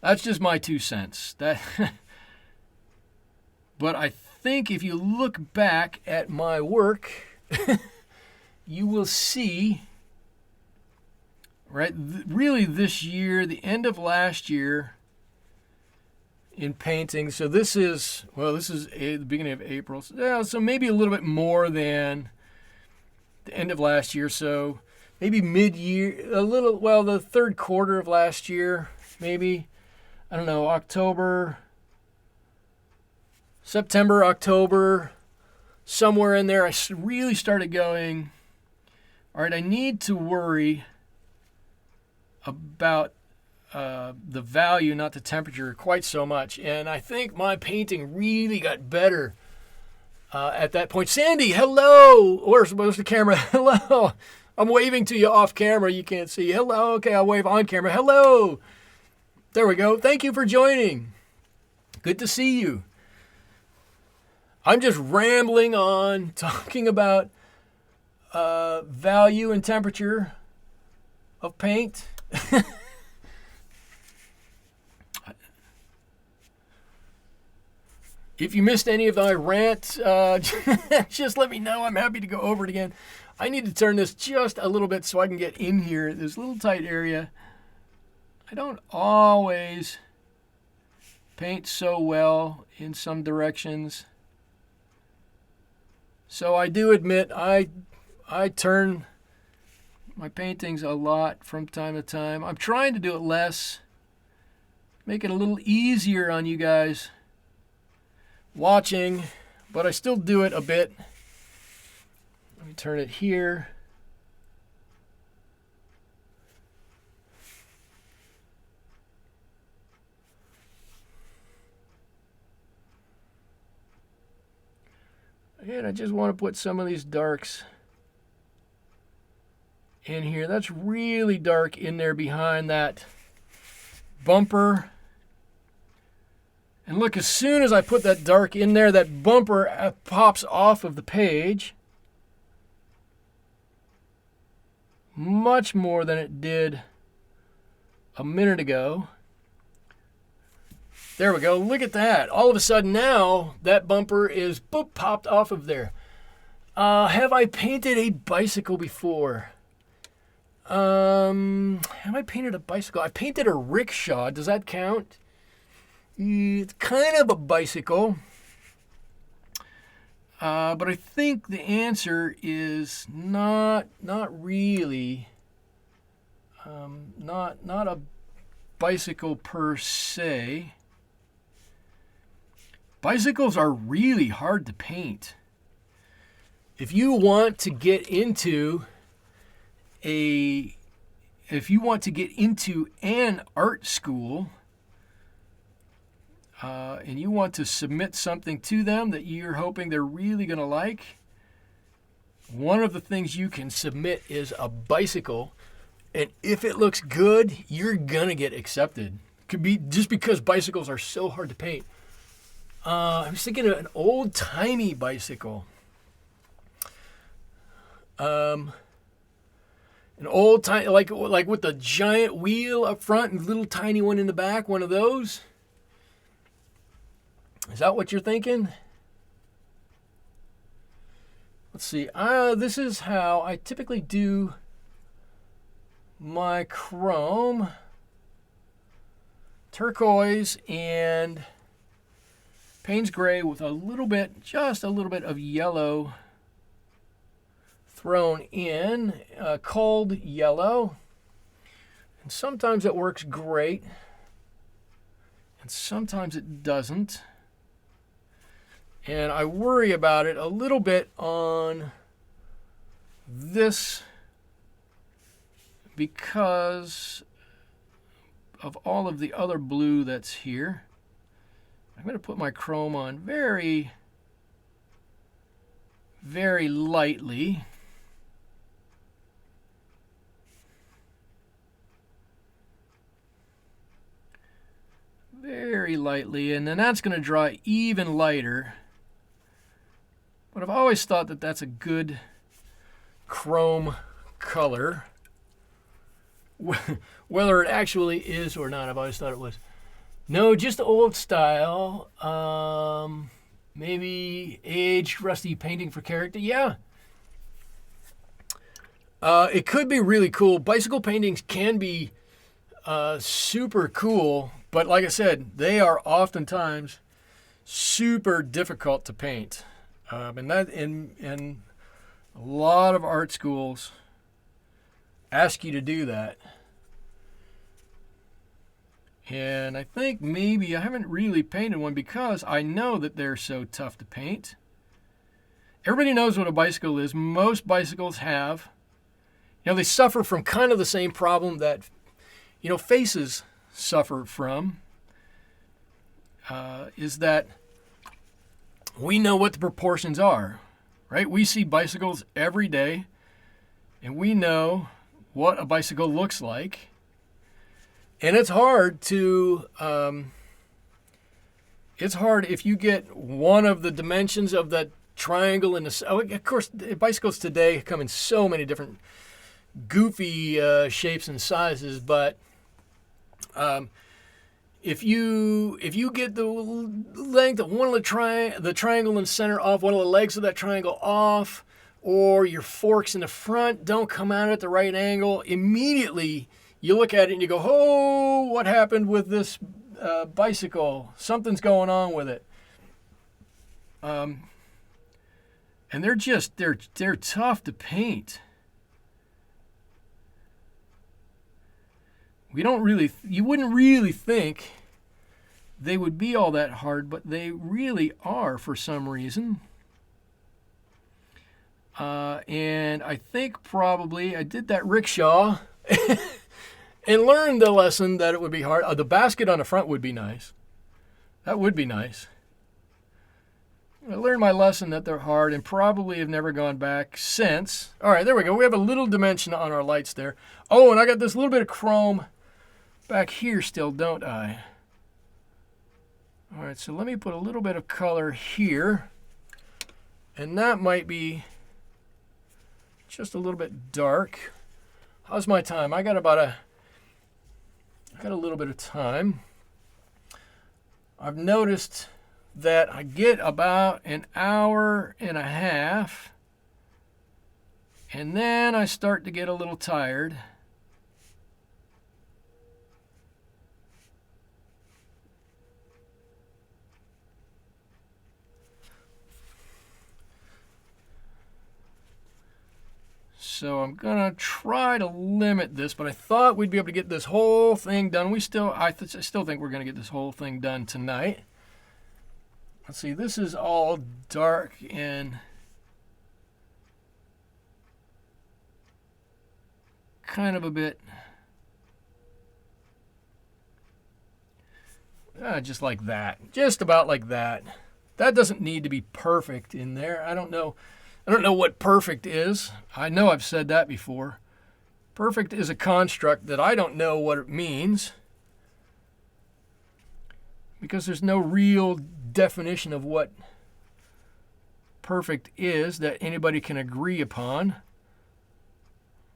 That's just my 2 cents. But I think if you look back at my work, you will see, right, really this year, the end of last year in painting. So this is the beginning of April. So maybe a little bit more than the end of last year. So maybe mid-year, the third quarter of last year, maybe, I don't know, September, October, somewhere in there, I really started going, all right, I need to worry about the value, not the temperature, quite so much. And I think my painting really got better at that point. Sandy, hello. Where's the camera? Hello. I'm waving to you off camera. You can't see. Hello. Okay, I'll wave on camera. Hello. There we go. Thank you for joining. Good to see you. I'm just rambling on, talking about value and temperature of paint. If you missed any of my rant, just let me know. I'm happy to go over it again. I need to turn this just a little bit so I can get in here. This little tight area. I don't always paint so well in some directions. So I do admit I turn my paintings a lot from time to time. I'm trying to do it less, make it a little easier on you guys watching, but I still do it a bit. Let me turn it here. And I just want to put some of these darks in here. That's really dark in there behind that bumper. And look, as soon as I put that dark in there, that bumper pops off of the page. Much more than it did a minute ago. There we go. Look at that. All of a sudden now, that bumper is boop, popped off of there. Have I painted a bicycle before? Have I painted a bicycle? I painted a rickshaw. Does that count? It's kind of a bicycle. But I think the answer is not really. Not a bicycle per se. Bicycles are really hard to paint. If you want to get into an art school, and you want to submit something to them that you're hoping they're really going to like, one of the things you can submit is a bicycle. And if it looks good, you're going to get accepted. Could be just because bicycles are so hard to paint. I was thinking of an old-timey bicycle. An old tiny, like with the giant wheel up front and little tiny one in the back, one of those. Is that what you're thinking? Let's see. This is how I typically do my chrome. Turquoise and Payne's gray with just a little bit of yellow thrown in, cold yellow. And sometimes it works great, and sometimes it doesn't. And I worry about it a little bit on this because of all of the other blue that's here. I'm going to put my chrome on very, very lightly. Very lightly, and then that's going to dry even lighter. But I've always thought that that's a good chrome color. Whether it actually is or not, I've always thought it was. No, just old style. Maybe aged, rusty painting for character. Yeah. It could be really cool. Bicycle paintings can be super cool, but like I said, they are oftentimes super difficult to paint. And that in a lot of art schools ask you to do that. And I think maybe I haven't really painted one because I know that they're so tough to paint. Everybody knows what a bicycle is. Most bicycles have, they suffer from kind of the same problem that, faces suffer from, is that we know what the proportions are, right? We see bicycles every day, and we know what a bicycle looks like. And it's hard to, it's hard if you get one of the dimensions of that triangle in the, of course, bicycles today come in so many different goofy shapes and sizes, but if you get the length of one of the triangle in the center off, one of the legs of that triangle off, or your forks in the front don't come out at the right angle, immediately you look at it and you go, oh, what happened with this bicycle? Something's going on with it. And And they're tough to paint. You wouldn't really think they would be all that hard, but they really are for some reason. And I think probably I did that rickshaw and learned the lesson that it would be hard. The basket on the front would be nice. That would be nice. I learned my lesson that they're hard and probably have never gone back since. All right, there we go. We have a little dimension on our lights there. Oh, and I got this little bit of chrome back here still, don't I? All right, so let me put a little bit of color here. And that might be just a little bit dark. How's my time? I got a little bit of time. I've noticed that I get about an hour and a half, and then I start to get a little tired. So I'm gonna try to limit this, but I thought we'd be able to get this whole thing done. I still think we're gonna get this whole thing done tonight. Let's see, this is all dark and kind of a bit just like that, just about like that. That doesn't need to be perfect in there. I don't know what perfect is. I know I've said that before. Perfect is a construct that I don't know what it means, because there's no real definition of what perfect is that anybody can agree upon.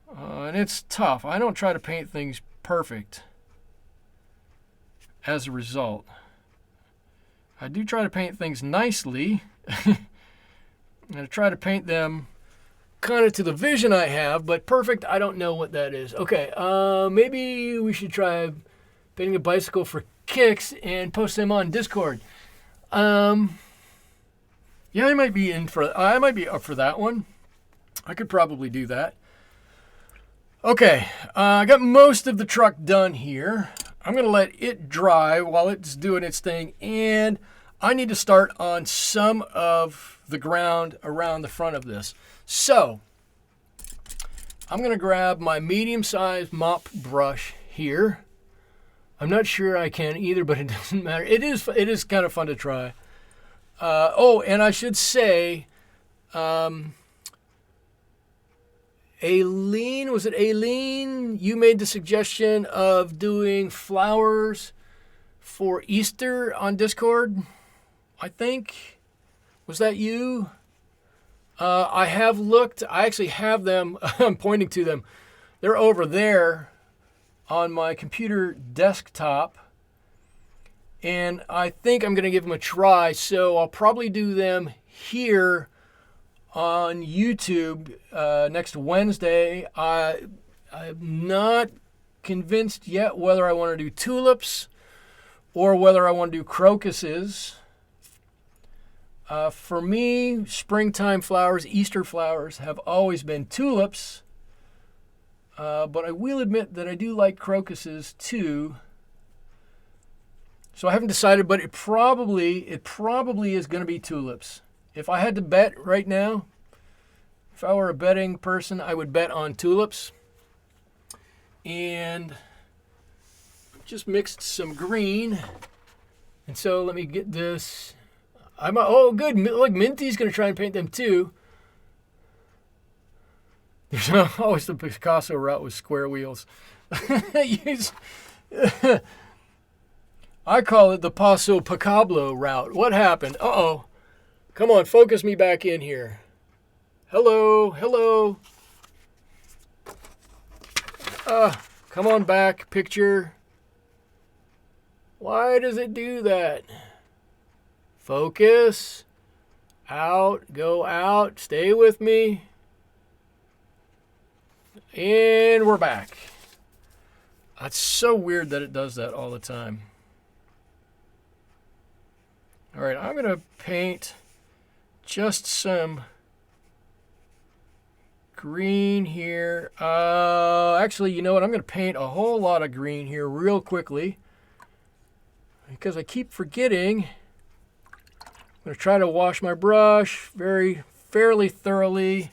And it's tough. I don't try to paint things perfect as a result. I do try to paint things nicely. And I try to paint them kind of to the vision I have, but perfect, I don't know what that is. Okay, maybe we should try painting a bicycle for kicks and post them on Discord. Yeah, I might be up for that one. I could probably do that. Okay, I got most of the truck done here. I'm going to let it dry while it's doing its thing, and I need to start on some of the ground around the front of this. So, I'm going to grab my medium-sized mop brush here. I'm not sure I can either, but it doesn't matter. It is kind of fun to try. Oh, and I should say, Aileen, was it Aileen? You made the suggestion of doing flowers for Easter on Discord, I think. Was that you? I have looked. I actually have them. I'm pointing to them. They're over there on my computer desktop. And I think I'm going to give them a try. So I'll probably do them here on YouTube next Wednesday. I'm not convinced yet whether I want to do tulips or whether I want to do crocuses. For me, springtime flowers, Easter flowers have always been tulips. But I will admit that I do like crocuses too. So I haven't decided, but it probably is going to be tulips. If I had to bet right now, if I were a betting person, I would bet on tulips. And just mixed some green. And so let me get this. Oh, good. Look, Minty's going to try and paint them too. There's always the Picasso route with square wheels. I call it the Paso Picablo route. What happened? Uh-oh. Come on, focus me back in here. Hello, hello. Come on back, picture. Why does it do that? Focus. Out, go out, stay with me. And we're back. It's so weird that it does that all the time. All right, I'm going to paint just some green here. Actually, you know what? I'm going to paint a whole lot of green here real quickly because I keep forgetting. I'm going to try to wash my brush fairly thoroughly.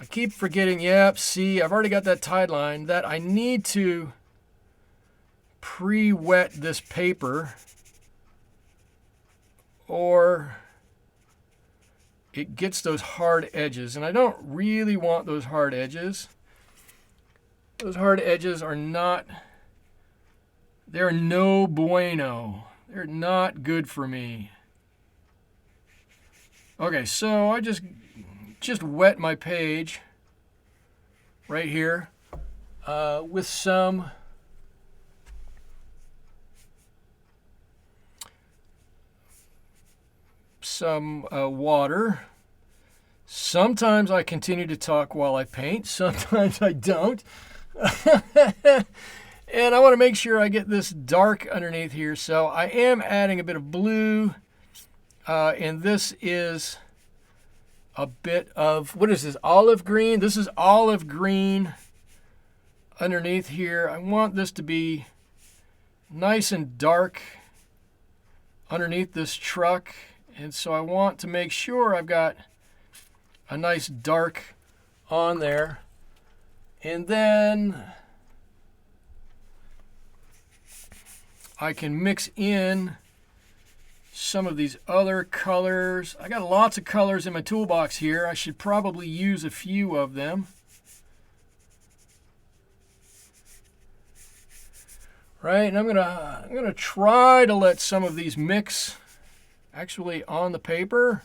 I keep forgetting, yep, see, I've already got that tide line, that I need to pre-wet this paper or it gets those hard edges, and I don't really want those hard edges. Those hard edges are not, they're no bueno. They're not good for me. Okay, so I just wet my page right here with some water. Sometimes I continue to talk while I paint. Sometimes I don't. And I want to make sure I get this dark underneath here. So I am adding a bit of blue. And this is a bit of, what is this, olive green? This is olive green underneath here. I want this to be nice and dark underneath this truck. And so I want to make sure I've got a nice dark on there. And then I can mix in some of these other colors. I got lots of colors in my toolbox here. I should probably use a few of them. Right, and I'm gonna try to let some of these mix actually on the paper.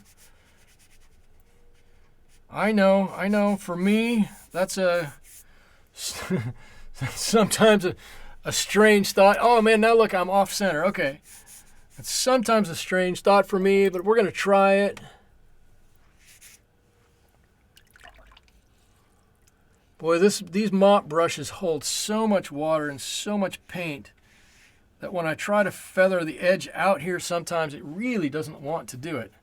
I know, for me, that's sometimes a strange thought. Oh man, now look, I'm off center. Okay. It's sometimes a strange thought for me, but we're going to try it. Boy, these mop brushes hold so much water and so much paint that when I try to feather the edge out here, sometimes it really doesn't want to do it.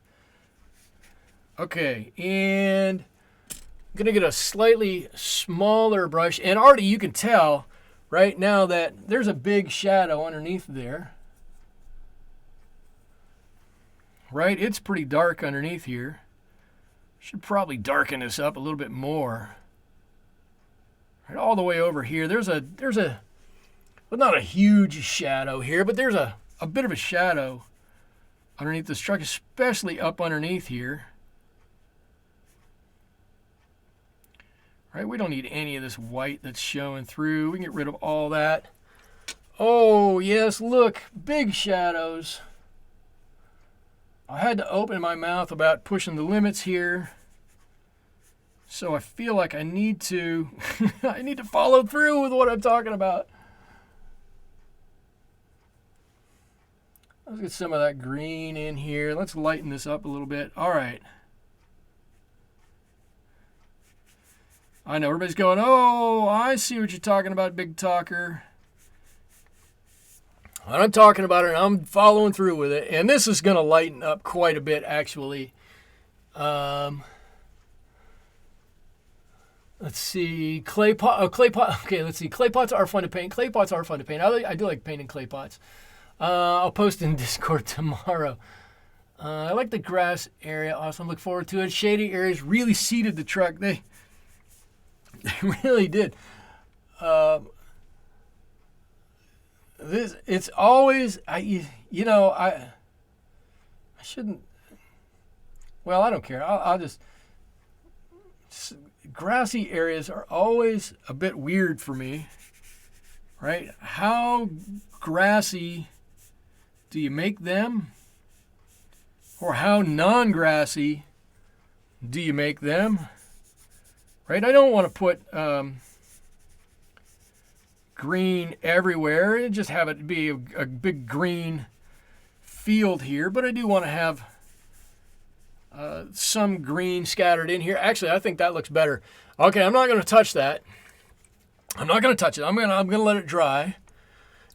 Okay, and I'm going to get a slightly smaller brush. And already you can tell right now that there's a big shadow underneath there. Right, it's pretty dark underneath here. Should probably darken this up a little bit more. Right, all the way over here, there's a well, not a huge shadow here, but there's a bit of a shadow underneath this truck, especially up underneath here. Right, we don't need any of this white that's showing through. We can get rid of all that. Oh yes, look, big shadows. I had to open my mouth about pushing the limits here. So I feel like I need to I need to follow through with what I'm talking about. Let's get some of that green in here. Let's lighten this up a little bit. All right. I know everybody's going, oh, I see what you're talking about, big talker. I'm talking about it, and I'm following through with it. And this is going to lighten up quite a bit, actually. Let's see. Clay pot. Oh, clay pot. Okay, let's see. Clay pots are fun to paint. Clay pots are fun to paint. I do like painting clay pots. I'll post in Discord tomorrow. I like the grass area. Awesome. Look forward to it. Shady areas really seated the truck. They really did. It's always, I shouldn't, well, I don't care. I'll just, grassy areas are always a bit weird for me, right? How grassy do you make them? Or how non-grassy do you make them? Right? I don't want to put green everywhere and just have it be a big green field here, but I do want to have some green scattered in here. Actually, I think that looks better. Okay, I'm not going to touch that. I'm not going to touch it. I'm going to let it dry,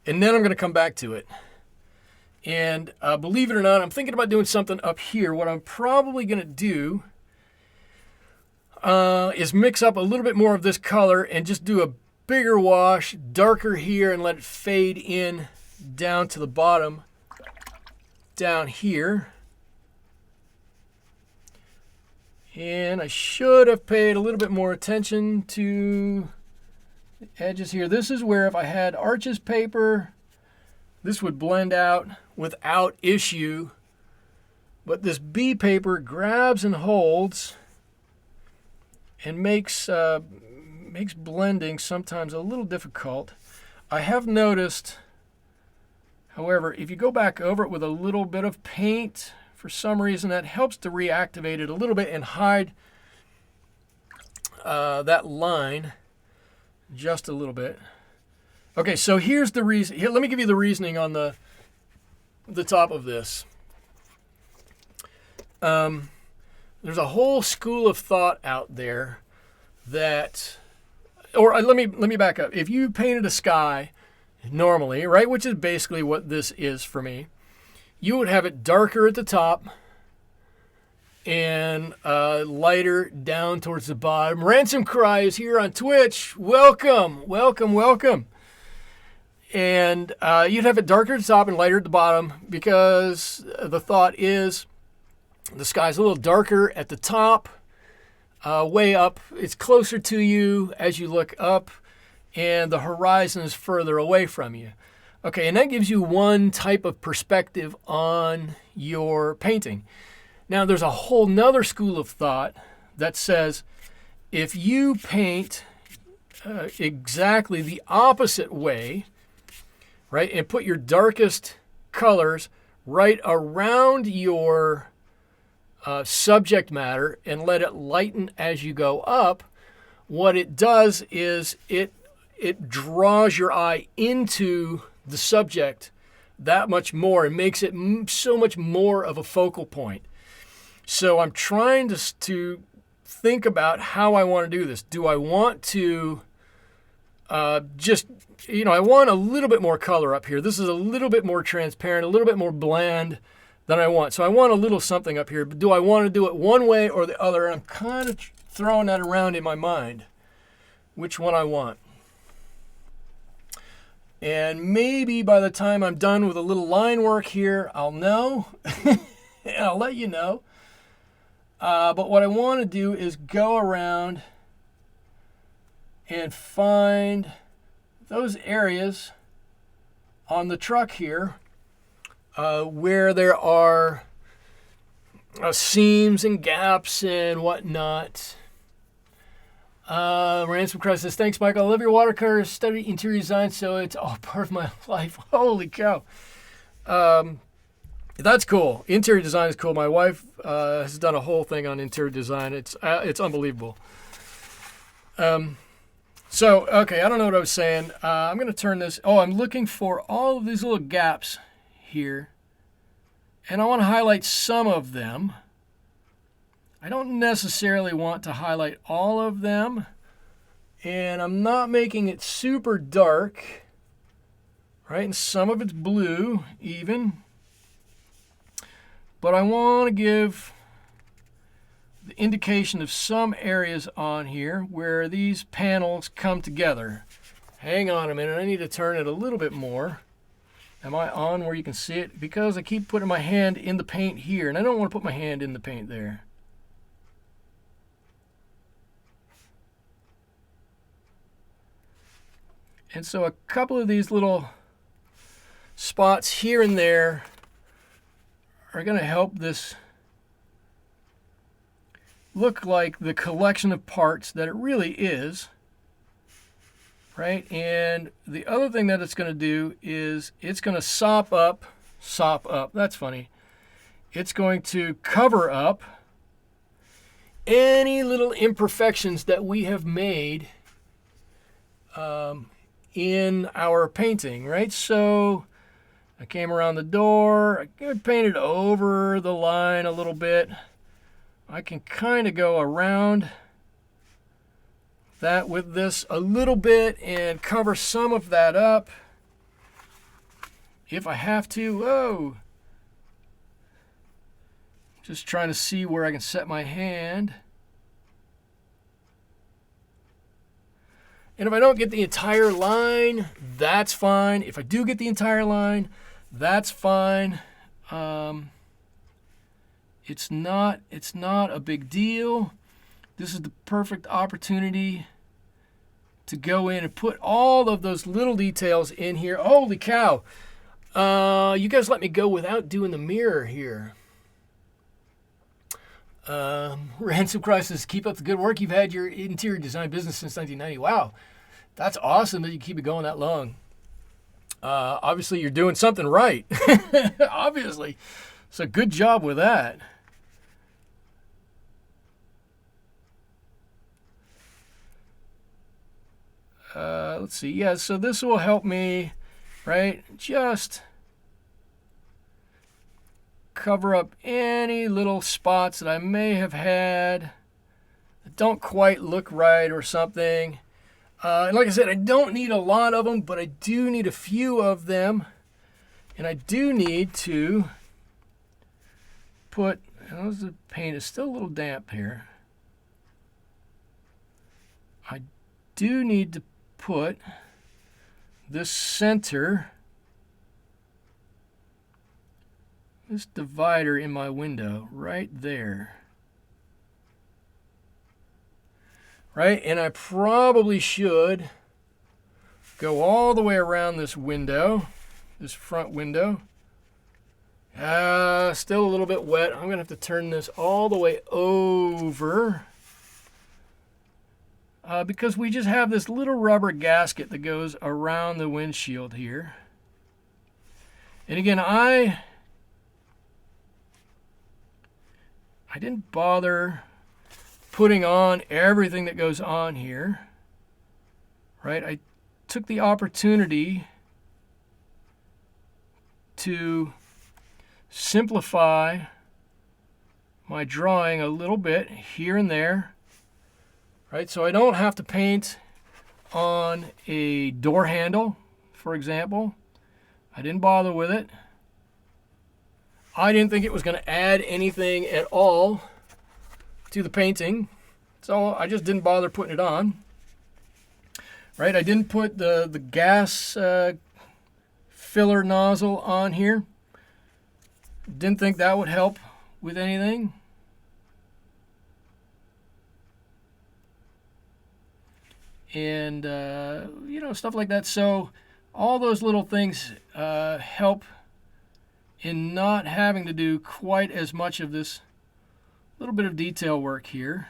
and then I'm going to come back to it. And believe it or not, I'm thinking about doing something up here. What I'm probably going to do, is mix up a little bit more of this color and just do a bigger wash, darker here, and let it fade in down to the bottom down here. And I should have paid a little bit more attention to the edges here. This is where if I had Arches paper, this would blend out without issue. But this B paper grabs and holds and makes blending sometimes a little difficult. I have noticed, however, if you go back over it with a little bit of paint, for some reason that helps to reactivate it a little bit and hide that line just a little bit. Okay, so here's the reason. Here, let me give you the reasoning on the top of this. There's a whole school of thought out there that, or let me back up. If you painted a sky normally, right, which is basically what this is for me, you would have it darker at the top and lighter down towards the bottom. Ransom Cry is here on Twitch. Welcome, welcome, welcome. And you'd have it darker at the top and lighter at the bottom because the thought is the sky's a little darker at the top, way up. It's closer to you as you look up, and the horizon is further away from you. Okay, and that gives you one type of perspective on your painting. Now, there's a whole nother school of thought that says if you paint exactly the opposite way, right, and put your darkest colors right around your subject matter and let it lighten as you go up, what it does is it draws your eye into the subject that much more and makes it so much more of a focal point. So I'm trying to think about how I want to do this. Do I want to just, I want a little bit more color up here. This is a little bit more transparent, a little bit more bland than I want. So I want a little something up here. But do I want to do it one way or the other? And I'm kind of throwing that around in my mind, which one I want. And maybe by the time I'm done with a little line work here, I'll know. And I'll let you know. But what I want to do is go around and find those areas on the truck here where there are seams and gaps and whatnot. Ransom Cry says, thanks, Michael. I love your watercolors, study interior design, so it's all part of my life. Holy cow. That's cool. Interior design is cool. My wife has done a whole thing on interior design. It's unbelievable. So, okay, I don't know what I was saying. I'm going to turn this. Oh, I'm looking for all of these little gaps here. And I want to highlight some of them. I don't necessarily want to highlight all of them. And I'm not making it super dark. Right? And some of it's blue even. But I want to give the indication of some areas on here where these panels come together. Hang on a minute. I need to turn it a little bit more. Am I on where you can see it? Because I keep putting my hand in the paint here, and I don't want to put my hand in the paint there. And so a couple of these little spots here and there are going to help this look like the collection of parts that it really is, right? And the other thing that it's going to do is it's going to sop up, that's funny. It's going to cover up any little imperfections that we have made in our painting, right? So I came around the door, I painted over the line a little bit. I can kind of go around that with this a little bit and cover some of that up if I have to. Whoa! Just trying to see where I can set my hand. And if I don't get the entire line, that's fine. If I do get the entire line, that's fine. It's not a big deal. This is the perfect opportunity to go in and put all of those little details in here. Holy cow. You guys let me go without doing the mirror here. Ransom Crisis, keep up the good work. You've had your interior design business since 1990. Wow, that's awesome that you keep it going that long. Obviously, you're doing something right. Obviously. So good job with that. Let's see. Yeah, so this will help me, right? Just cover up any little spots that I may have had that don't quite look right or something. And like I said, I don't need a lot of them, but I do need a few of them. And I do need to put, the paint is still a little damp here. I do need to put this center, this divider in my window right there. Right? And I probably should go all the way around this window, this front window. Still a little bit wet. I'm going to have to turn this all the way over because we just have this little rubber gasket that goes around the windshield here. And again, I didn't bother putting on everything that goes on here, right? I took the opportunity to simplify my drawing a little bit here and there, right? So I don't have to paint on a door handle, for example. I didn't bother with it. I didn't think it was going to add anything at all to the painting, so I just didn't bother putting it on. Right, I didn't put the gas filler nozzle on here. Didn't think that would help with anything. And stuff like that. So all those little things help in not having to do quite as much of this little bit of detail work here.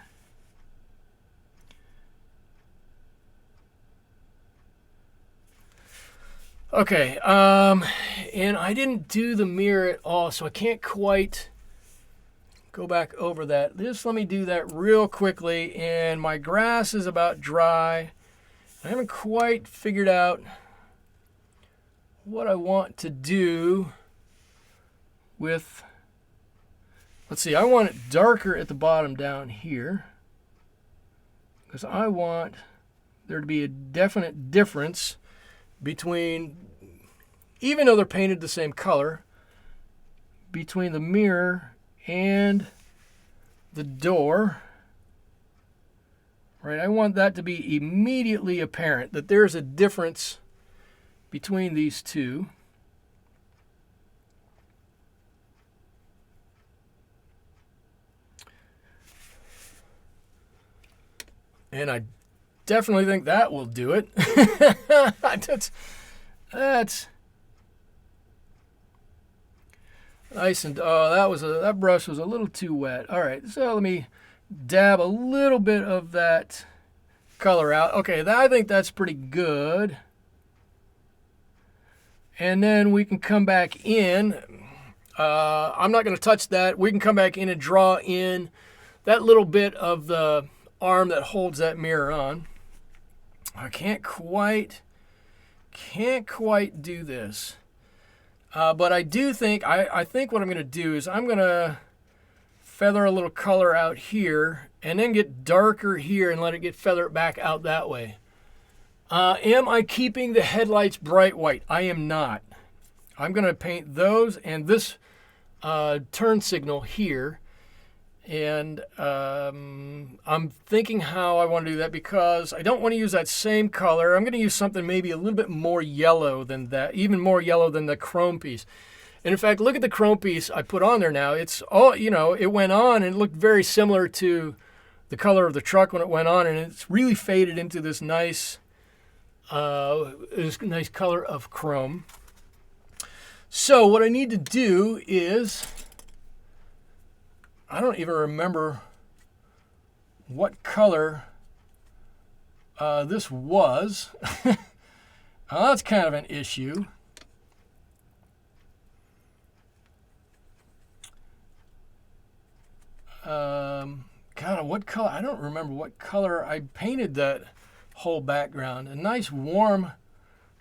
Okay, and I didn't do the mirror at all, so I can't quite go back over that. Just let me do that real quickly, and my grass is about dry. I haven't quite figured out what I want to do with, let's see, I want it darker at the bottom down here because I want there to be a definite difference between, even though they're painted the same color, between the mirror and the door. Right, I want that to be immediately apparent that there's a difference between these two. And I definitely think that will do it. That's nice. And that brush was a little too wet. All right, so let me dab a little bit of that color out. Okay, I think that's pretty good. And then we can come back in. I'm not going to touch that. We can come back in and draw in that little bit of the arm that holds that mirror on. I can't quite do this. But I do think, I think what I'm going to do is I'm going to feather a little color out here and then get darker here and let it get feathered back out that way. Am I keeping the headlights bright white? I am not. I'm going to paint those and this turn signal here. And I'm thinking how I want to do that because I don't want to use that same color. I'm going to use something maybe a little bit more yellow than that, even more yellow than the chrome piece. And in fact, look at the chrome piece I put on there now. It's all, you know, it went on and it looked very similar to the color of the truck when it went on, and it's really faded into this nice color of chrome. So what I need to do is, I don't even remember what color this was. That's kind of an issue. God, what color? I don't remember what color I painted that whole background. A nice warm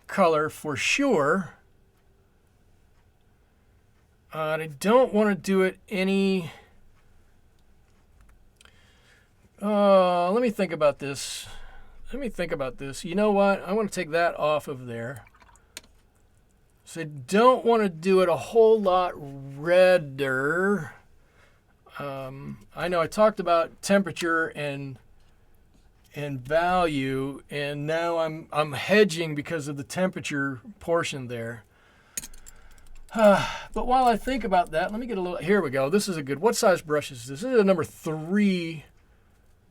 color for sure. And I don't want to do it any... let me think about this. You know what? I want to take that off of there. So I don't want to do it a whole lot redder. I know I talked about temperature and value, and now I'm hedging because of the temperature portion there. But while I think about that, let me get a little. Here we go. This is a good. What size brush is this? This is a number 3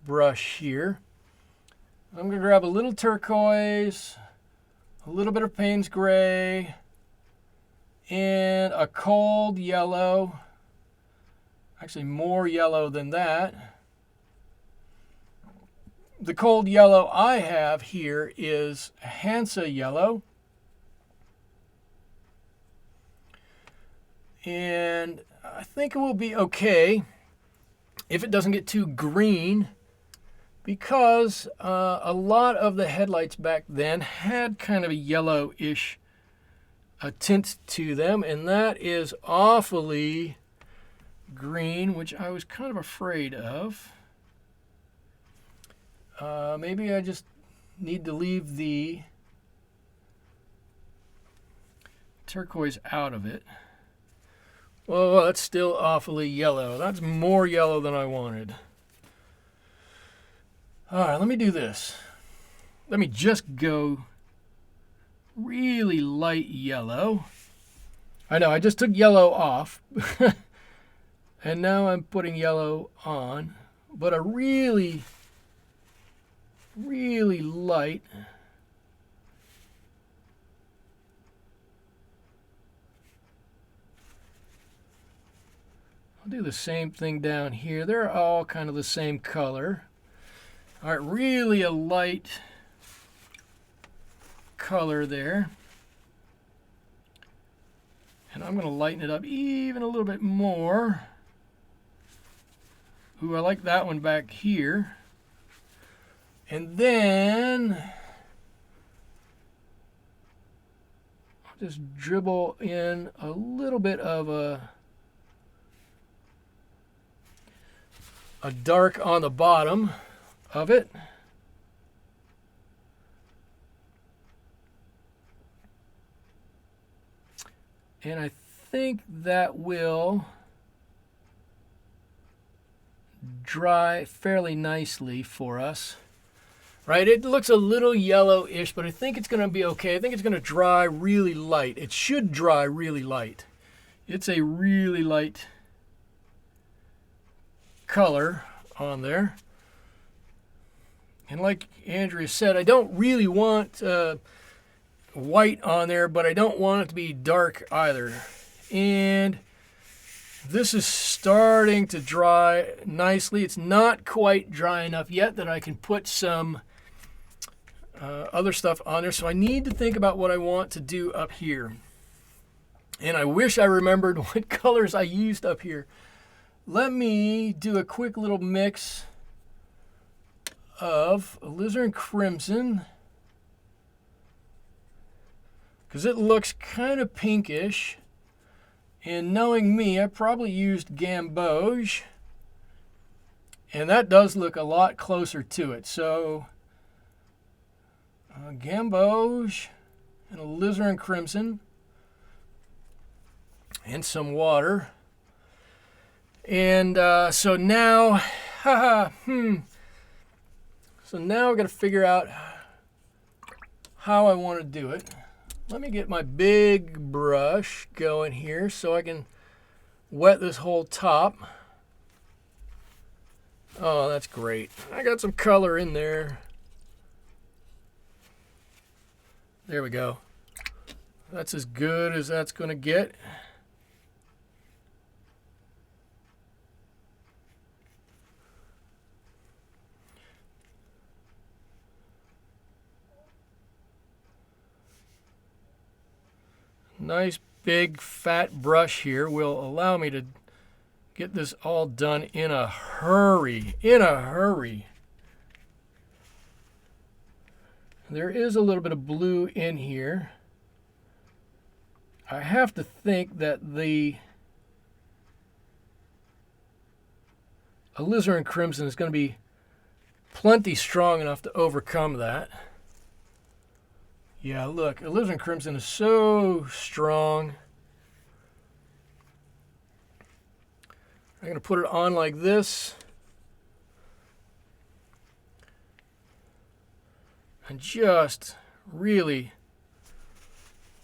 brush here. I'm going to grab a little turquoise, a little bit of Payne's gray, and a cold yellow. Actually, more yellow than that. The cold yellow I have here is Hansa yellow. And I think it will be okay if it doesn't get too green, because a lot of the headlights back then had kind of a yellowish tint to them, and that is awfully green, which I was kind of afraid of. Maybe I just need to leave the turquoise out of it. Well, that's still awfully yellow. That's more yellow than I wanted. All right, let me do this. Let me just go really light yellow. I know, I just took yellow off. And now I'm putting yellow on. But a really, really light. I'll do the same thing down here. They're all kind of the same color. All right, really a light color there. And I'm going to lighten it up even a little bit more. Ooh, I like that one back here. And then I'll just dribble in a little bit of a dark on the bottom of it. And I think that will dry fairly nicely for us. Right, it looks a little yellowish, but I think it's going to be okay. I think it's going to dry really light. It should dry really light. It's a really light color on there. And like Andrea said, I don't really want white on there, but I don't want it to be dark either. And this is starting to dry nicely. It's not quite dry enough yet that I can put some other stuff on there. So I need to think about what I want to do up here. And I wish I remembered what colors I used up here. Let me do a quick little mix of alizarin crimson, because it looks kind of pinkish. And knowing me, I probably used gamboge, and that does look a lot closer to it. So gamboge and alizarin crimson and some water. And so now, so now I've got to figure out how I want to do it. Let me get my big brush going here so I can wet this whole top. Oh, that's great. I got some color in there. There we go. That's as good as that's going to get. Nice big fat brush here will allow me to get this all done in a hurry. There is a little bit of blue in here. I have to think that the alizarin crimson is going to be plenty strong enough to overcome that. Yeah, look, alizarin crimson is so strong. I'm going to put it on like this. And just really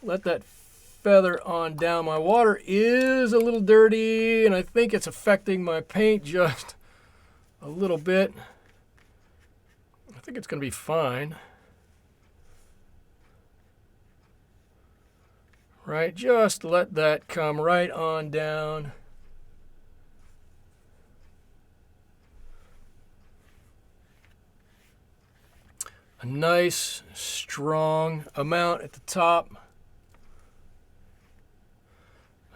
let that feather on down. My water is a little dirty, and I think it's affecting my paint just a little bit. I think it's going to be fine. Right, just let that come right on down. A nice, strong amount at the top.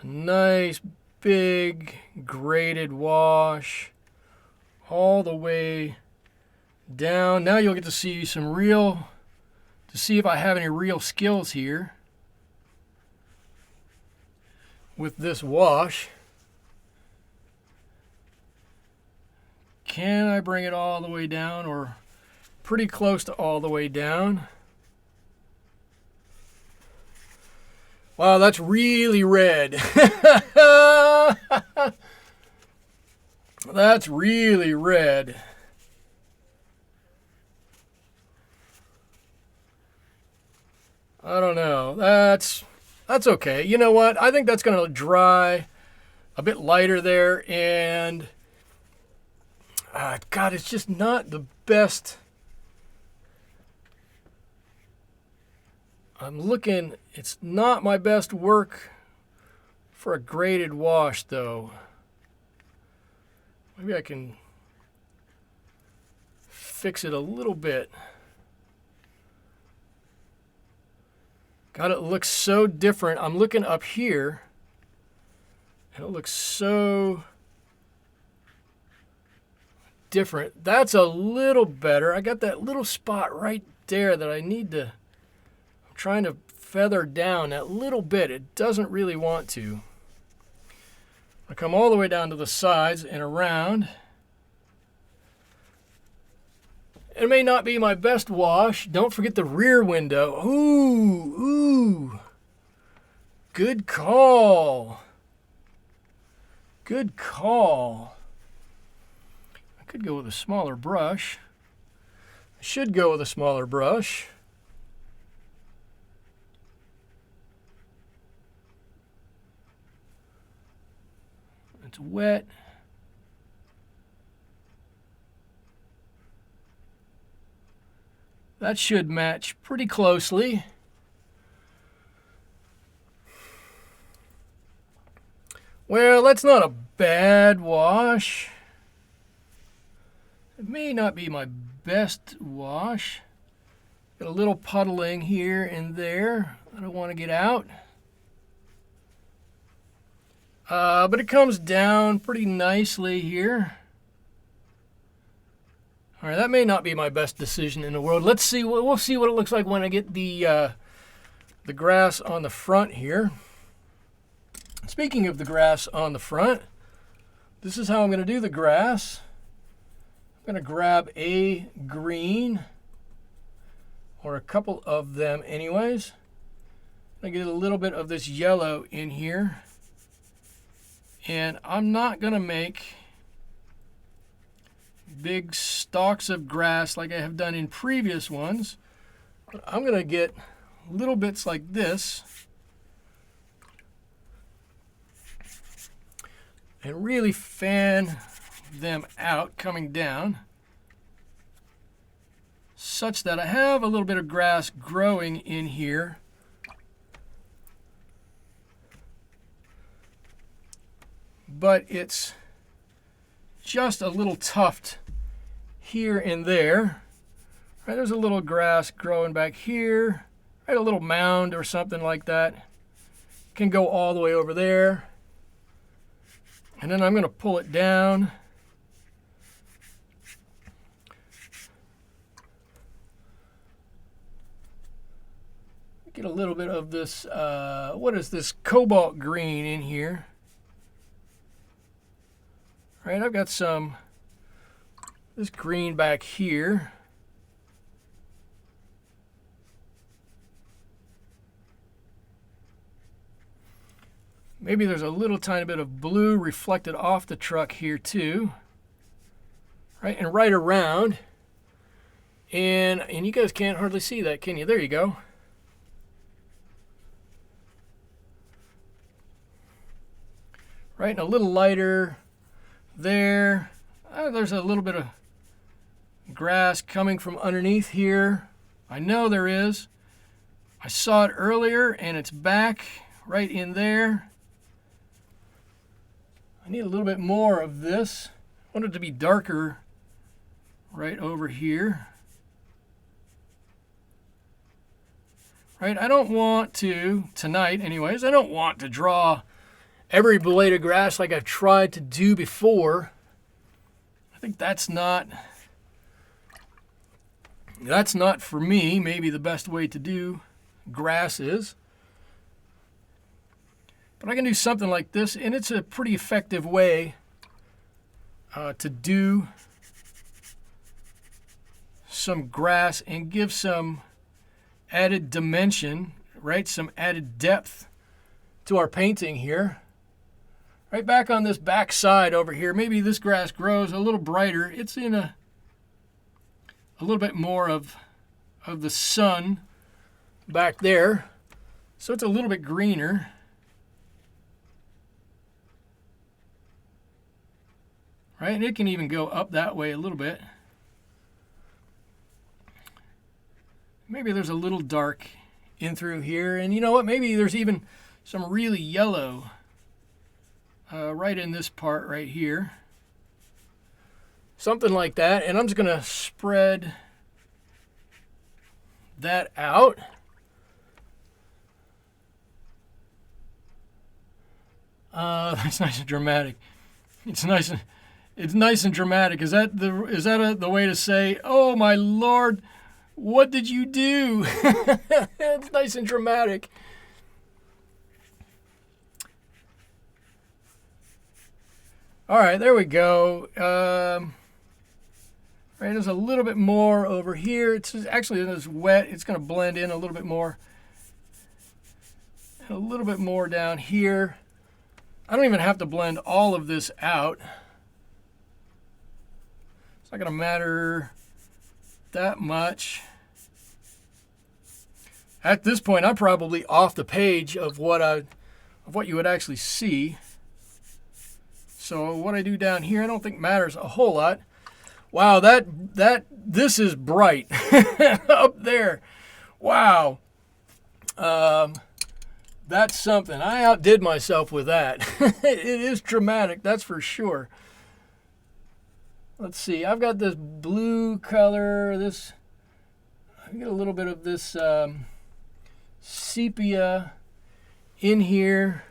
A nice, big, graded wash all the way down. Now you'll get to see to see if I have any real skills here with this wash. Can I bring it all the way down, or pretty close to all the way down? Wow, that's really red. That's really red. I don't know. That's okay. You know what? I think that's going to dry a bit lighter there, and God, it's just not the best. I'm looking, it's not my best work for a graded wash, though. Maybe I can fix it a little bit. God, it looks so different. I'm looking up here, and it looks so different. That's a little better. I got that little spot right there that I need to, I'm trying to feather down that little bit. It doesn't really want to. I come all the way down to the sides and around. It may not be my best wash. Don't forget the rear window. Ooh. Good call. Good call. I could go with a smaller brush. I should go with a smaller brush. It's wet. That should match pretty closely. Well, that's not a bad wash. It may not be my best wash. Got a little puddling here and there. I don't want to get out. But it comes down pretty nicely here. All right, that may not be my best decision in the world. Let's see. We'll see what it looks like when I get the grass on the front here. Speaking of the grass on the front, this is how I'm going to do the grass. I'm going to grab a green, or a couple of them anyways. I get a little bit of this yellow in here. And I'm not going to make big stalks of grass like I have done in previous ones. I'm going to get little bits like this and really fan them out coming down such that I have a little bit of grass growing in here. But it's just a little tuft here and there. Right, there's a little grass growing back here. Right, a little mound or something like that. Can go all the way over there. And then I'm going to pull it down. Get a little bit of this, what is this, cobalt green in here. Right, I've got some, this green back here. Maybe there's a little tiny bit of blue reflected off the truck here too. Right, and right around. And you guys can't hardly see that, can you? There you go. Right, and a little lighter there. There's a little bit of grass coming from underneath here. I know there is. I saw it earlier and it's back right in there. I need a little bit more of this. I want it to be darker right over here. Right, I don't want to, tonight anyways, I don't want to draw every blade of grass like I've tried to do before. I think that's not for me maybe the best way to do grass is. But I can do something like this, and it's a pretty effective way to do some grass and give some added dimension, right? Some added depth to our painting here. Right back on this back side over here, maybe this grass grows a little brighter. It's in a little bit more of the sun back there, so it's a little bit greener. Right, and it can even go up that way a little bit. Maybe there's a little dark in through here, and you know what? Maybe there's even some really yellow right in this part right here. Something like that, and I'm just going to spread that out. That's nice and dramatic. It's nice and dramatic. Is that the way to say, "Oh my Lord, what did you do?" It's nice and dramatic. All right, there we go. Right, there's a little bit more over here. It's actually wet. It's going to blend in a little bit more. And a little bit more down here. I don't even have to blend all of this out. It's not going to matter that much. At this point, I'm probably off the page of what you would actually see. So what I do down here, I don't think matters a whole lot. Wow, this is bright up there. Wow. That's something. I outdid myself with that. It is dramatic, that's for sure. Let's see. I've got this blue color. I get a little bit of this sepia in here.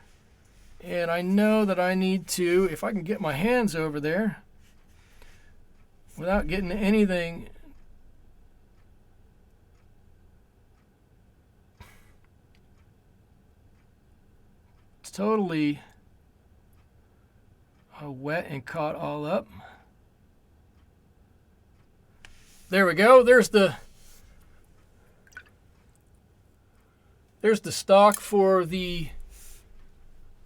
And I know that I need to, if I can get my hands over there without getting anything totally wet and caught all up. There we go. There's the stalk for the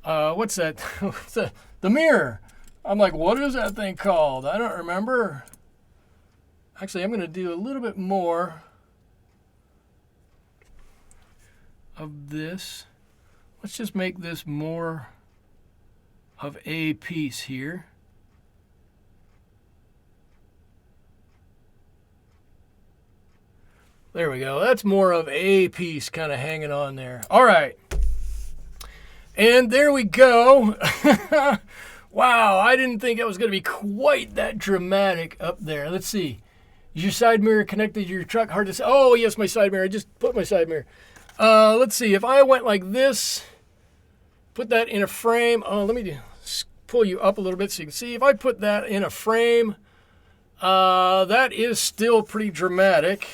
what's that? What's the mirror. I'm like, what is that thing called? I don't remember. Actually, I'm going to do a little bit more of this. Let's just make this more of a piece here. There we go. That's more of a piece kind of hanging on there. All right. And there we go. Wow, I didn't think it was going to be quite that dramatic up there. Let's see. Is your side mirror connected to your truck? Hard to say. Oh, yes, my side mirror. I just put my side mirror. Let's see. If I went like this, put that in a frame. Oh, let me pull you up a little bit so you can see. If I put that in a frame, that is still pretty dramatic.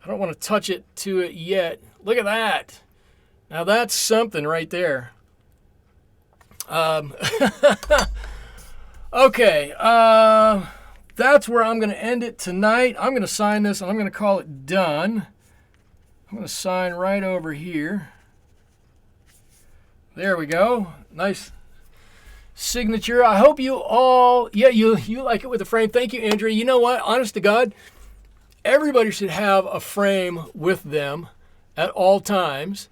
I don't want to touch it to it yet. Look at that. Now that's something right there. Okay. That's where I'm going to end it tonight. I'm going to sign this and I'm going to call it done. I'm going to sign right over here. There we go. Nice signature. I hope you all, you like it with the frame. Thank you, Andrea. You know what? Honest to God, everybody should have a frame with them at all times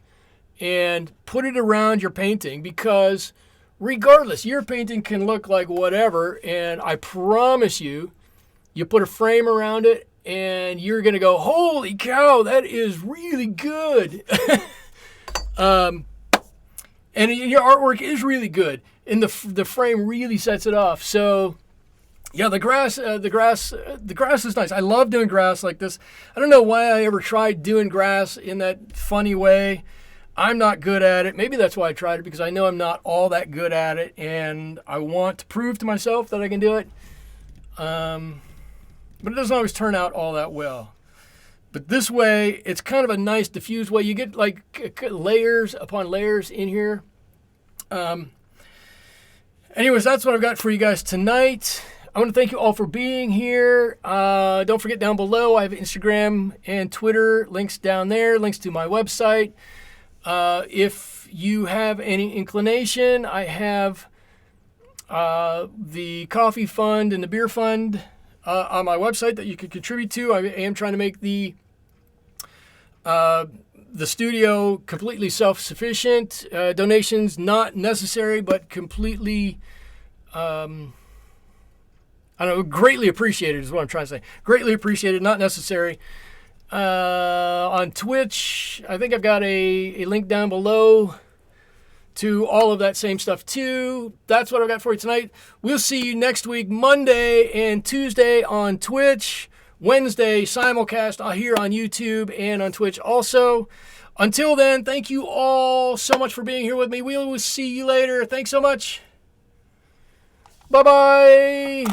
and put it around your painting, because regardless, your painting can look like whatever, and I promise you, you put a frame around it and you're going to go, holy cow, that is really good. And your artwork is really good, and the frame really sets it off. So yeah, the grass is nice. I love doing grass like this. I don't know why I ever tried doing grass in that funny way. I'm not good at it. Maybe that's why I tried it, because I know I'm not all that good at it, and I want to prove to myself that I can do it. But it doesn't always turn out all that well. But this way, it's kind of a nice diffused way. You get like layers upon layers in here. Anyways, that's what I've got for you guys tonight. I want to thank you all for being here. Don't forget, down below, I have Instagram and Twitter, links down there, links to my website. If you have any inclination, I have the coffee fund and the beer fund on my website that you could contribute to. I am trying to make the studio completely self-sufficient. Donations not necessary, but completely, I don't know, greatly appreciated is what I'm trying to say. Greatly appreciated, not necessary. On Twitch, I think I've got a link down below to all of that same stuff too. That's what I've got for you tonight. We'll see you next week, Monday and Tuesday on Twitch. Wednesday, simulcast here on YouTube and on Twitch also. Until then, thank you all so much for being here with me. We will see you later. Thanks so much. Bye-bye.